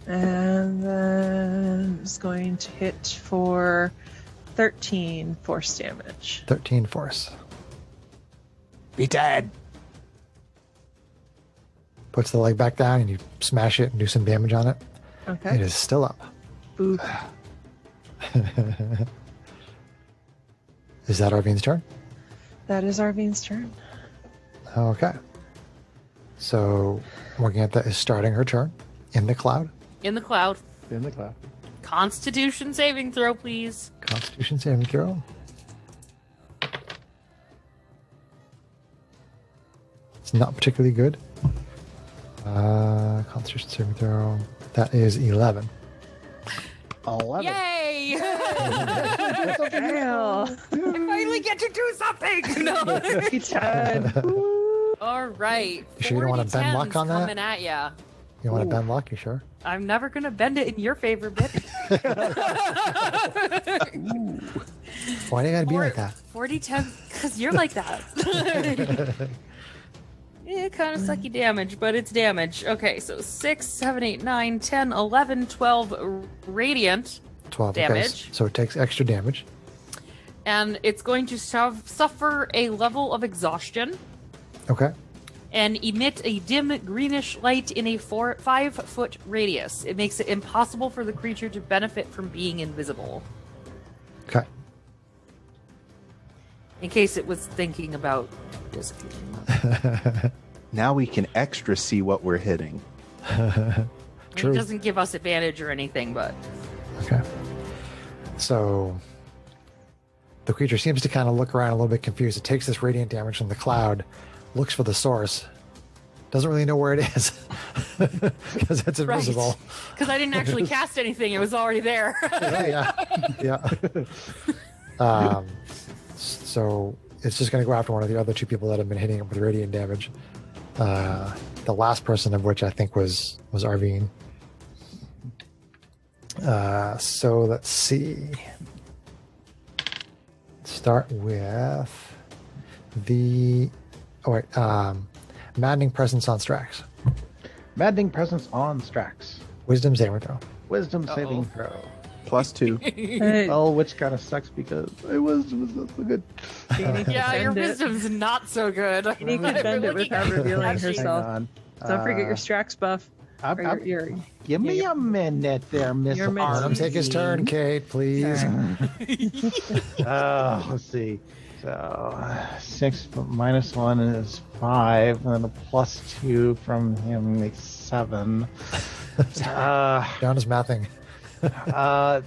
And then it's going to hit for 13 force damage. 13 force. be dead. Puts the leg back down and you smash it and do some damage on it. Okay. It is still up. Boop. Is that Arvine's turn? That is Arvine's turn. Okay. So Morgantha is starting her turn in the cloud. In the cloud. In the cloud. Constitution saving throw, please. Constitution saving throw. It's not particularly good. Constitution saving throw. That is 11. 11. Yay! Hell. I finally get to do something! No. 10. All right. You sure you don't want to bend 40 luck on that? coming at ya. You want to bend luck? You sure? I'm never gonna bend it in your favor, bitch. Why do you gotta be like that? 40 10, because you're like that. Yeah, kind of sucky damage, but it's damage. Okay, so 6, 7, 8, 9, 10, 11, 12 radiant 12 damage. Okay, so it takes extra damage. And it's going to suffer a level of exhaustion Okay. and emit a dim greenish light in a 5-foot radius. It makes it impossible for the creature to benefit from being invisible. Okay. In case it was thinking about disappearing. Now we can extra see what we're hitting. True. It doesn't give us advantage or anything, but Okay. So the creature seems to kind of look around a little bit confused. It takes this radiant damage from the cloud, looks for the source, doesn't really know where it is because it's invisible. because I didn't actually cast anything; it was already there. Yeah. So it's just going to go after one of the other two people that have been hitting it with radiant damage. The last person of which I think was Arvine. So let's see. Start with the maddening presence on Strax. Maddening presence on Strax. Wisdom saving throw. Wisdom saving throw. +2. Hey, Well, which kind of sucks because my wisdom is not so good. Yeah, your Bend it. wisdom's not so good. You can bend it without revealing Actually, herself. Hang on. Don't forget your Strax buff. Or your Give me a minute there, Miss Your minute. Let him take his turn, Kate, please. Let's see. So 6 minus 1 is 5, and then a +2 from him makes 7. John is mathing.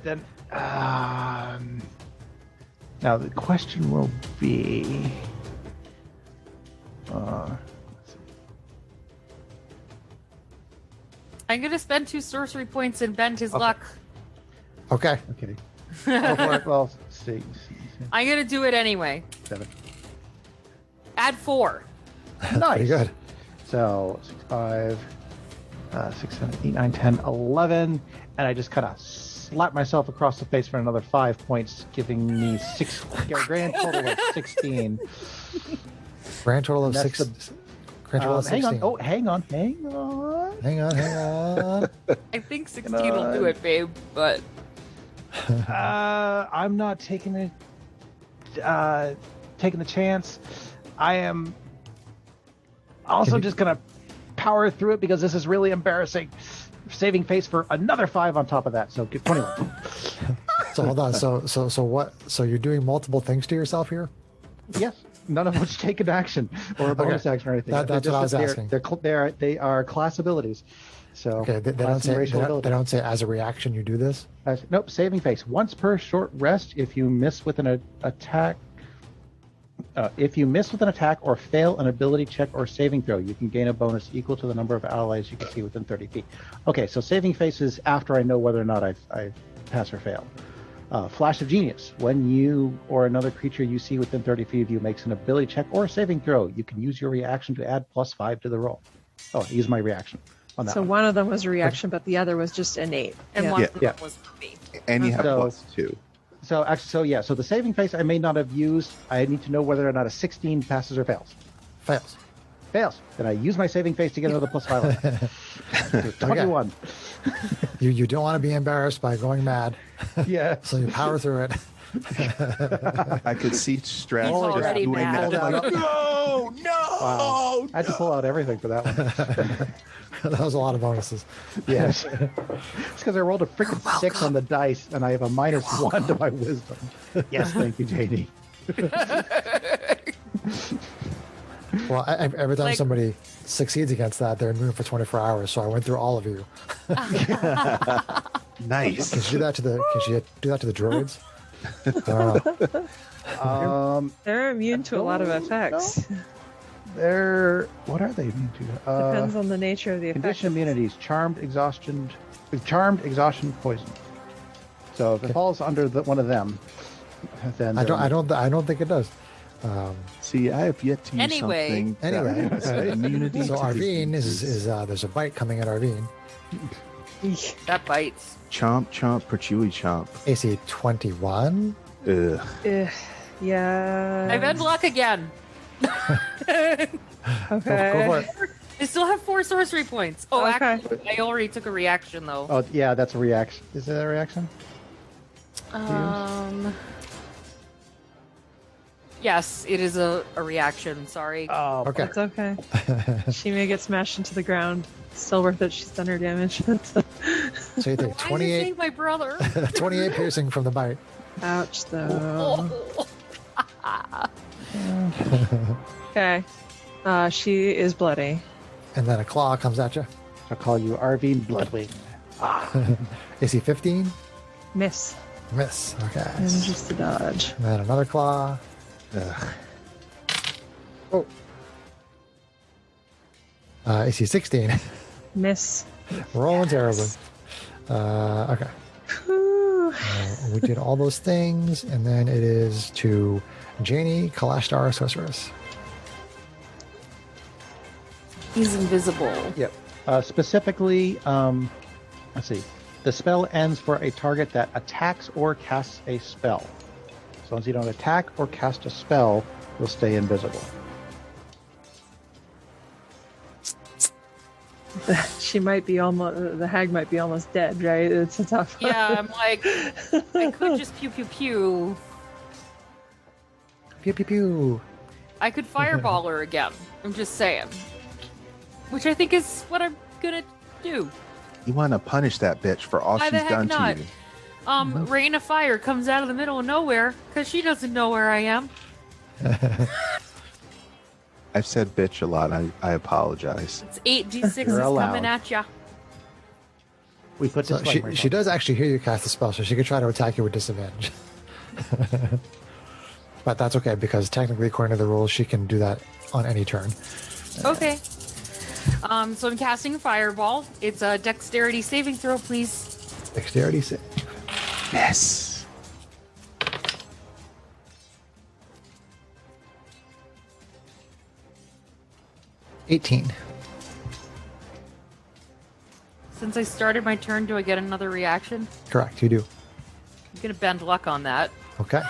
Then now the question will be. I'm gonna spend 2 sorcery points and bend his luck. Okay. Okay. Go for it. Well, 6, I'm gonna do it anyway. 7. Add 4. Nice. Pretty good. So 6, 5, 6, 7, 8, 9, 10, 11, and I just kind of slap myself across the face for another 5 points, giving me a grand total of 16. Grand total of That's 6. Grand total of 16. Hang on. Oh, hang on. Hang on. I think 16 will do it, babe, but I'm not taking the chance. I am also just gonna power through it because this is really embarrassing. Saving face for another 5 on top of that, so get 21. So hold on. So what? So you're doing multiple things to yourself here? Yes, none of which take an action or a bonus action or anything. That's what I was asking. They are class abilities. So okay, they don't say as a reaction you do this. Nope. Saving face once per short rest. If you miss with an attack. If you miss with an attack or fail an ability check or saving throw, you can gain a bonus equal to the number of allies you can see within 30 feet. Okay, so saving face is after I know whether or not I pass or fail. Flash of Genius. When you or another creature you see within 30 feet of you makes an ability check or saving throw, you can use your reaction to add +5 to the roll. Oh, I used my reaction on that. So one of them was a reaction, but the other was just innate. and one of them was for me. And you have So- +2. So actually, so the saving face I may not have used. I need to know whether or not a 16 passes or fails. Fails. Fails. Then I use my saving face to get another +5 on that. 21. You don't want to be embarrassed by going mad, Yeah. so you power through it. I could see Strat He's just already doing mad. that. Like, no! Wow. I had to pull out everything for that one. That was a lot of bonuses. Yes. It's because I rolled a freaking 6 on the dice and I have a -1 to my wisdom. Yes, thank you, JD. Well, every time Like- somebody succeeds against that, they're immune for 24 hours. So I went through all of you. Nice. Can she do that to the? Can she do that to the droids? I don't know. They're immune to a lot of effects. What are they immune to? Depends on the nature of the effect. Condition immunities: charmed, exhaustion, poison. So if it falls under one of them, then I don't think it does. See, I have yet to use Anyway. something. that Anyway, has an immunity So to Arvine disease. is there's a bite coming at Arvine. That bites. Chomp, chomp, perchewy chomp. AC 21. Ugh. Yeah. I've had luck again. Okay. Go for it. I still have 4 sorcery points. Oh, Okay. actually, I already took a reaction though. Oh yeah, that's a reaction. Is that a reaction? Yes, it is a reaction. Sorry. Oh, Okay. It's okay. She may get smashed into the ground. Still worth it. She's done her damage. So you take Why did you 28, save my brother? 28 piercing from the bite. Ouch, though. Oh. Okay. She is bloody. And then a claw comes at you. I'll call you Arvine Bloodwing. AC 15. Miss. Miss. Okay. And just a dodge. And then another claw. Ugh. Oh. AC 16. Miss. Rolling terribly. Okay. Whew. We did all those things, and then it is to Janie, Kalashtar, Sorceress. He's invisible. Yep. Specifically, let's see. The spell ends for a target that attacks or casts a spell. So once you don't attack or cast a spell, you'll stay invisible. She might be almost. The hag might be almost dead, right? It's a tough. Yeah, I'm like, I could just pew pew pew. Pew pew pew. I could fireball her again. I'm just saying. Which I think is what I'm gonna do. You want to punish that bitch for all Why she's the heck done not? to you. Rain of Fire comes out of the middle of nowhere because she doesn't know where I am. I've said bitch a lot. I apologize. It's 8d6 You're is allowed. coming at ya. We put So disclaimer. she does actually hear you cast the spell, so she could try to attack you with disadvantage. But that's okay, because technically, according to the rules, she can do that on any turn. Okay. So I'm casting Fireball. It's a dexterity saving throw, please. Dexterity save. Yes. $18. Since I started my turn, do I get another reaction? Correct, you do. I'm gonna bend luck on that. Okay.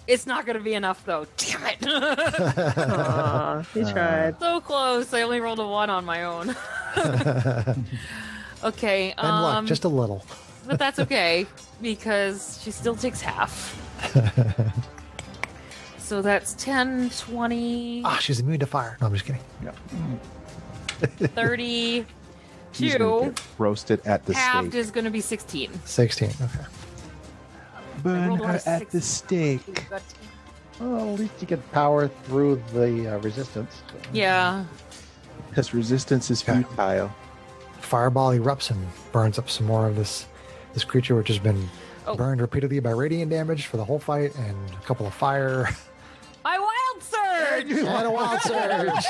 It's not gonna be enough though. Damn it! Aw, he tried. So close. I only rolled a 1 on my own. Okay. And luck, just a little. But that's okay because she still takes half. So that's 10, 20, Ah, she's immune to fire. No, I'm just kidding. 30. She's gonna get roasted at the Halved stake. is going to be 16. 16. Okay. Burn rolled a lot her of at the sixes. stake. Well, at least you get power through the resistance. Yeah. Because resistance is futile. Fireball erupts and burns up some more of this creature, which has been Oh. burned repeatedly by radiant damage for the whole fight, and a couple of fire. I wild surge! And a wild surge.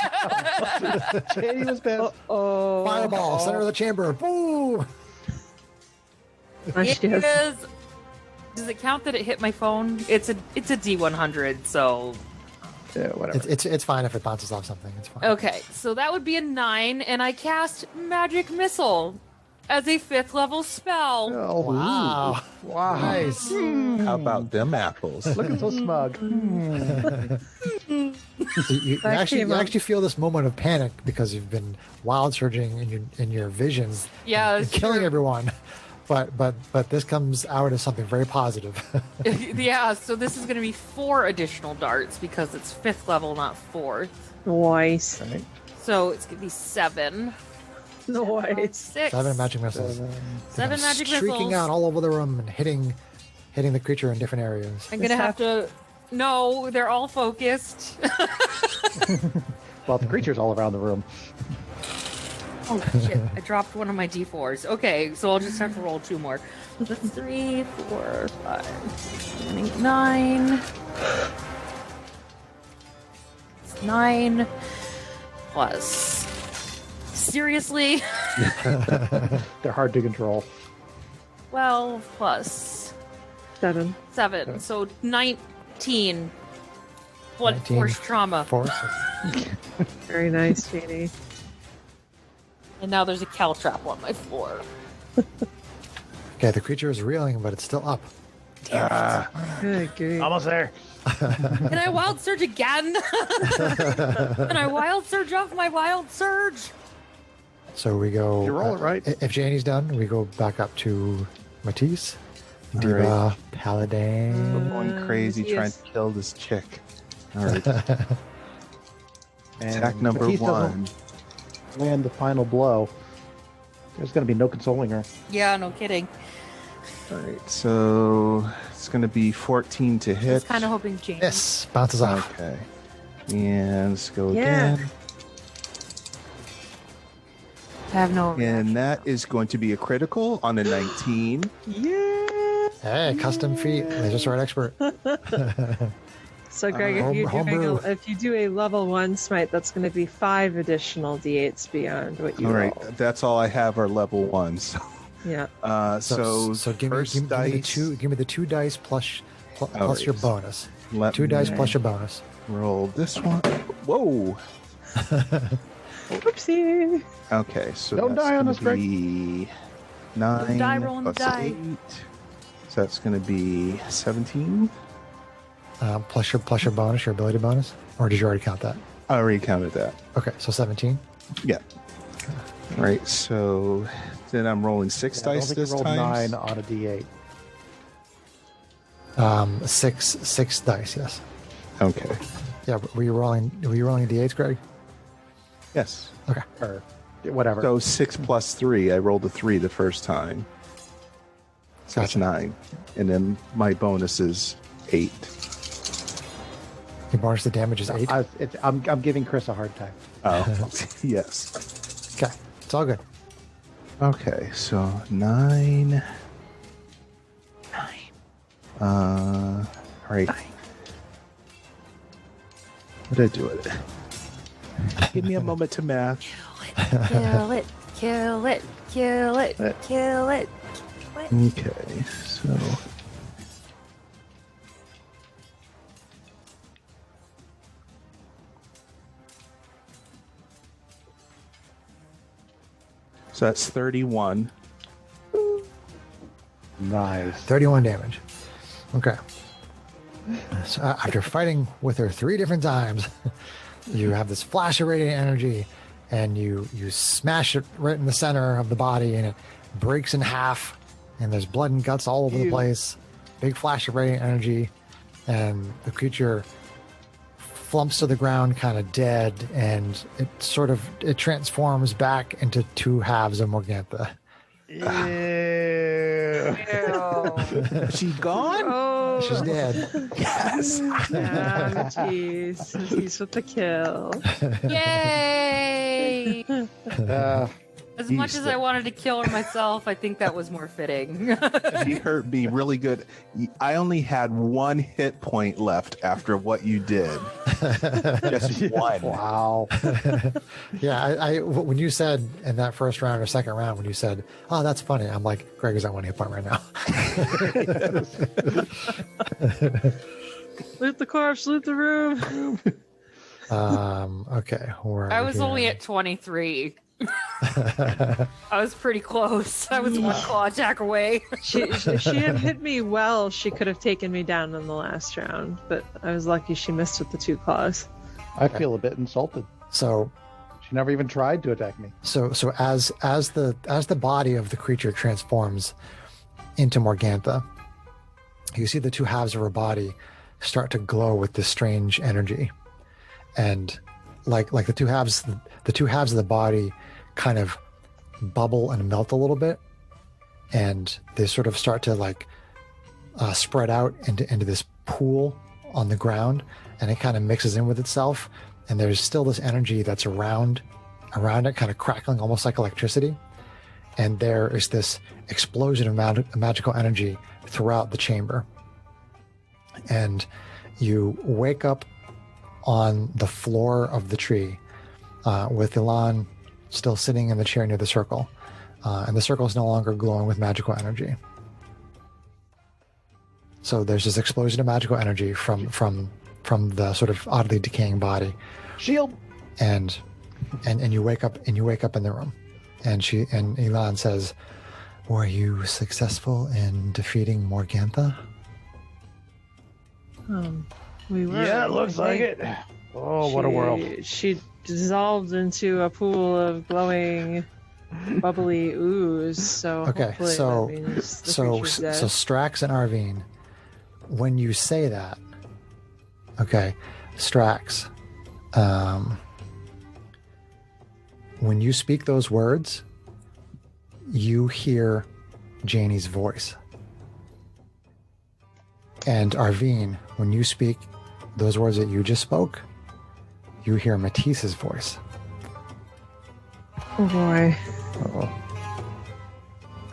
Katie was pissed. Oh, Fireball, center of the chamber. Boom! It is. Does it count that it hit my phone? It's a D100, so Yeah, whatever. It's fine if it bounces off something. It's fine. okay. So that would be a 9, and I cast Magic Missile as a 5th level spell. Oh, Wow. wow. Nice. How about them apples? Looking so smug. You actually feel this moment of panic because you've been wild surging in your visions, Yeah, and that's killing true. everyone. But this comes out as something very positive. Yeah, so this is going to be 4 additional darts because it's 5th level, not 4th. Nice. Right. So it's going to be 7. Nice. 6. 7 magic missiles. Seven They come magic streaking missiles. out all over the room and hitting the creature in different areas. I'm going to have to... No, they're all focused. Well, the creature's all around the room. Oh, shit. I dropped one of my D4s. Okay, so I'll just have to roll 2 more. That's 3, 4, 5, 7, 8, 9. It's 9 plus. Seriously? They're hard to control. 12 plus 7. 7. So 19. Blood 19 force trauma. Force. Very nice, Janie. And now there's a caltrap on my floor. Okay, the creature is reeling, but it's still up. Good grief. Almost there. Can I wild surge again? Can I wild surge off my wild surge? So we go. You roll it right. If Janie's done, we go back up to Matisse, All Diva, right. Paladin. We're going crazy yes. trying to kill this chick. All right. And Attack number Matisse doesn't 1. Land the final blow. There's going to be no consoling her. Yeah, no kidding. All right. So it's going to be 14 to I hit. was kind of hoping Jane. Yes, bounces off. Okay. And let's go Yeah. again. I have no. And that is going to be a critical on a 19. Hey, custom feat, laser sword expert. So, Greg, if you do a level 1 smite, that's going to be 5 additional d8s beyond what you All right. rolled. That's all I have are level 1. So, Yeah. so give me first give me the dice. two. Give me the 2 dice plus right. your bonus. Let 2 dice me plus your bonus. roll this one. Whoa. Whoopsie. Okay, so Don't that's die on gonna us, Greg. be 9 die, rolling the plus die. 8. So that's going to be 17. Plus your bonus, your ability bonus, or did you already count that? I already counted that. Okay, so 17. Yeah. All right, so then I'm rolling 6 Yeah, I don't dice think you this rolled time. 9 on a d8. 6 dice. Yes. Okay. Yeah. Were you rolling d8s, Greg? Yes. Okay. Or whatever. So 6 plus 3. I rolled a 3 the first time. So that's Gotcha. 9. And then my bonus is 8. Your bonus to damage is 8. I'm giving Chris a hard time. Oh, yes. Okay, it's all good. Okay, so 9. All right. What did I do with it? Give me a moment to math. Kill it, kill it, kill it, kill it. Okay, so So that's 31. Nice. 31 damage. Okay. So after fighting with her 3 different times, you have this flash of radiant energy, and you smash it right in the center of the body, and it breaks in half, and there's blood and guts all over the place. Big flash of radiant energy, and the creature flumps to the ground kind of dead, and it transforms back into 2 halves of Morgantha. Ew. Is she gone? Oh, She's dead. Yes. Matisse. Matisse with the kill. Yay! As much He's as the- I wanted to kill her myself, I think that was more fitting. She hurt me really good. I only had 1 hit point left after what you did. Just 1. Wow. Yeah, I when you said in that first round or second round, when you said, "Oh, that's funny," I'm like, "Greg is at 1 hit point right now." Loot the corpse, loot the room. Okay. I was only at 23. I was pretty close. I was 1 claw attack away. If she had hit me well, she could have taken me down in the last round, but I was lucky she missed with the 2 claws. I feel a bit insulted. So She never even tried to attack me. So as the body of the creature transforms into Morgantha, you see the 2 halves of her body start to glow with this strange energy, and like the two halves of the body kind of bubble and melt a little bit, and they sort of start to spread out into this pool on the ground, and it kind of mixes in with itself, and there's still this energy that's around it, kind of crackling almost like electricity, and there is this explosion of magical energy throughout the chamber, and you wake up on the floor of the tree with Ilan still sitting in the chair near the circle, and the circle is no longer glowing with magical energy. So there's this explosion of magical energy from the sort of oddly decaying body. Shield. And you wake up in the room, and Ilan says, "Were you successful in defeating Morgantha?" We were. Yeah, it looks like it. Oh, what a world. She dissolved into a pool of glowing, bubbly ooze. So Okay, hopefully so that means the so creature's dead. so Strax and Arvine, when you say that, okay, Strax, when you speak those words, you hear Janie's voice. And Arvine, when you speak those words that you just spoke, you hear Matisse's voice. Oh boy.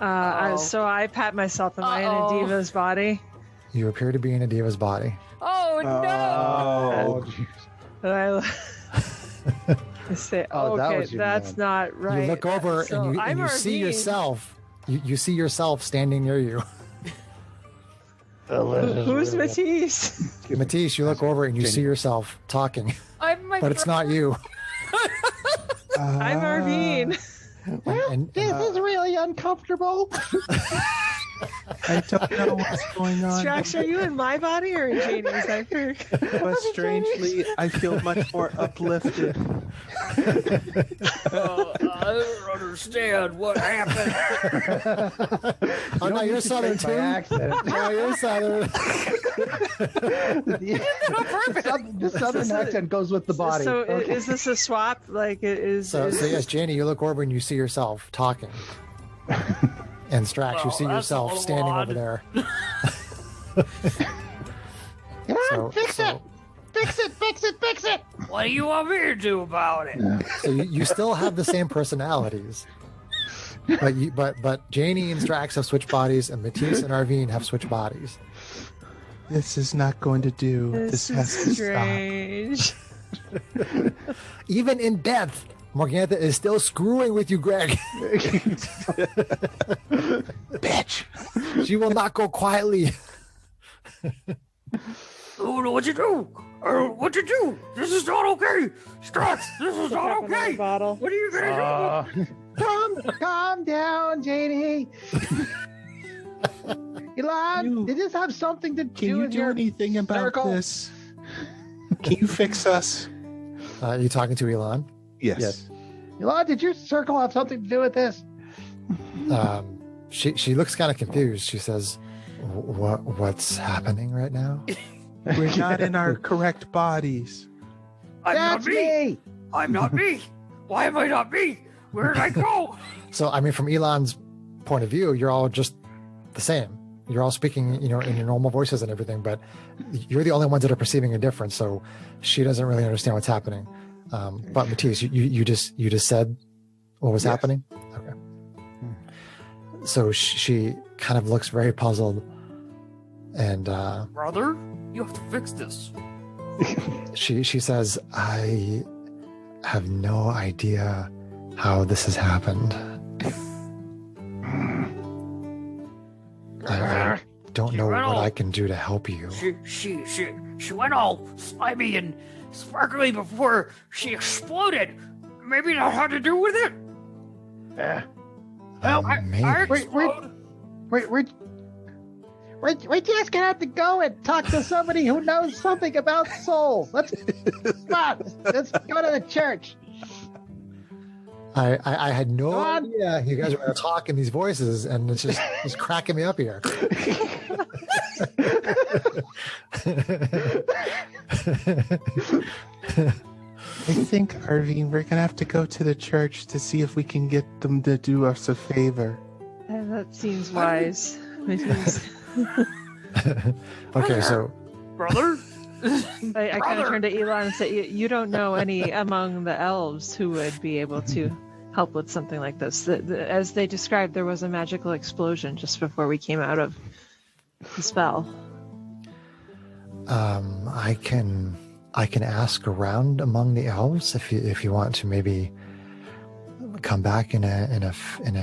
Uh-oh. So I pat myself. Am I in a Uh-oh. diva's body? You appear to be in a diva's body. Oh no! Oh, jeez. And I say, Oh, that okay, was your that's man. not right. You look over So and I'm you see Arvine. yourself. You see yourself standing near you. Who's Matisse? Matisse, you look over and you see yourself talking, I'm my but it's not you. I'm Arvine. And, This is really uncomfortable. I don't know what's going on. Strax, are you in my body or in Janie's? I heard. But strangely, I feel much more uplifted. I don't understand what happened. oh no, you're Southern By too. accident. No, you're Southern. The southern accent goes with the body. So Okay. is this a swap? Like it is? So yes, Janie, you look over and you see yourself talking. And Strax, you see that's a yourself little standing odd. over there. Fix it! What do you want me to do about it? So you still have the same personalities. But Janie and Strax have switched bodies, and Matisse and Arvine have switched bodies. This is not going to do. This has to stop. strange. Even in death, Morgantha is still screwing with you, Greg. Bitch. She will not go quietly. I don't know what you do. I don't know what you do. This is not okay. Strax, this is not Another okay. bottle. What are you gonna Calm down, Janie. Elon, did this have something to do with your anything about circle? this? Can you fix us? You talking to Elon? Yes. Elon, did your circle have something to do with this? She looks kind of confused. She says, "What's happening right now?" We're not in our correct bodies. That's me. I'm not me. Why am I not me? Where did I go? So, I mean, from Elon's point of view, you're all just the same. You're all speaking, in your normal voices and everything, but you're the only ones that are perceiving a difference. So she doesn't really understand what's happening. But Matisse, you just said what was happening. Okay. So she kind of looks very puzzled, and Brother, you have to fix this. she says, "I have no idea how this has happened. I don't know what I can do to help you." She went all slimy and sparkly before she exploded. Maybe that had to do with it. Maybe. We're just gonna have to go and talk to somebody who knows something about souls. Let's go to the church. I had no idea you guys were going to talk in these voices, and it's cracking me up here. I think, Arvine, we're gonna have to go to the church to see if we can get them to do us a favor. That seems wise. Okay, so Brother? I kind of turned to Elon and said, you don't know any among the elves who would be able to help with something like this. As they described, there was a magical explosion just before we came out of the spell. I can ask around among the elves if you want to maybe come back in a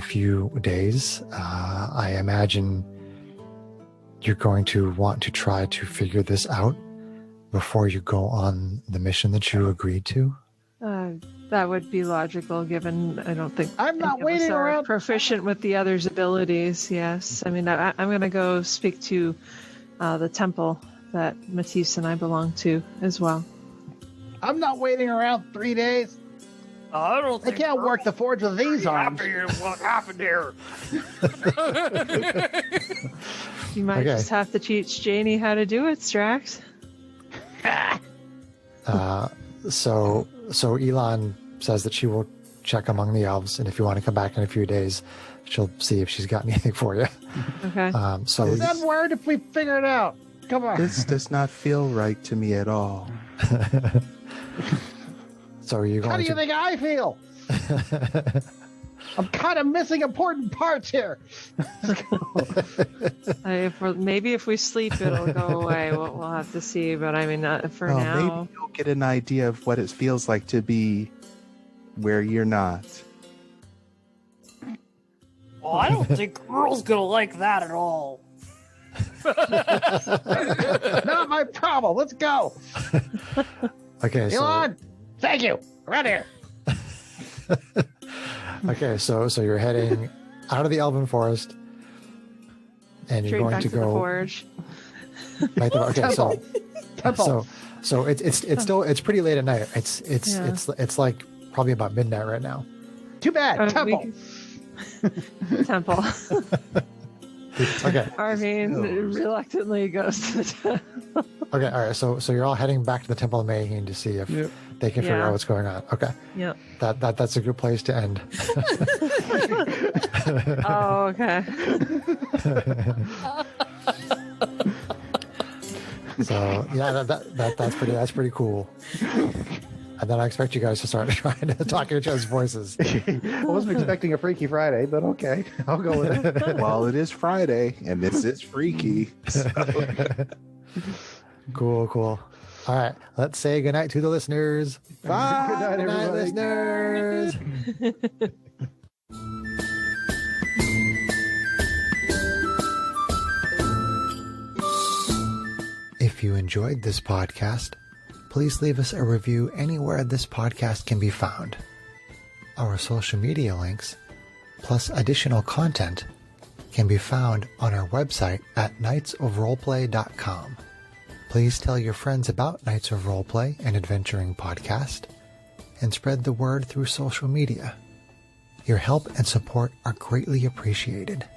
few days. I imagine you're going to want to try to figure this out before you go on the mission that you agreed to. That would be logical, given I don't think I'm not any of us waiting are around. proficient with the other's abilities. Yes, I mean I'm going to go speak to the temple that Matisse and I belong to as well. I'm not waiting around 3 days. I don't I think can't work the forge with these arms. happy with what happened here. You might Okay. just have to teach Janie how to do it, Strax. So Elon says that she will check among the elves, and if you want to come back in a few days, she'll see if she's got anything for you. Okay. So Send word if we figure it out. Come on. This does not feel right to me at all. so are you going How do you to? think I feel? I'm kind of missing important parts here. Maybe if we sleep, it'll go away. We'll have to see. But I mean, for now. Maybe you'll get an idea of what it feels like to be where you're not. Well, I don't think Earl's gonna like that at all. Not my problem. Let's go. Okay, so Elon, thank you. We're out of here. okay, so you're heading out of the Elven Forest, and you're Straight going back to to the go forge. right there. Okay, so Temple. so it's pretty late at night. It's like probably about midnight right now. Too bad. Temple. Temple. Okay. Arvine reluctantly goes to the temple. Okay, all right. So you're all heading back to the Temple of Mayheen to see if they can figure Yeah. out what's going on. Okay. Yep. That's a good place to end. Oh, okay. So yeah, that's pretty cool. And then I expect you guys to start trying to talk in each other's voices. I wasn't expecting a Freaky Friday, but okay. I'll go with it. Well, it is Friday, and this is freaky. So. Cool. All right, let's say goodnight to the listeners. Bye. Good night, Good night, everybody. listeners. If you enjoyed this podcast, please leave us a review anywhere this podcast can be found. Our social media links plus additional content, can be found on our website at knightsofroleplay.com. Please tell your friends about Knights of Roleplay and Adventuring Podcast, and spread the word through social media. Your help and support are greatly appreciated.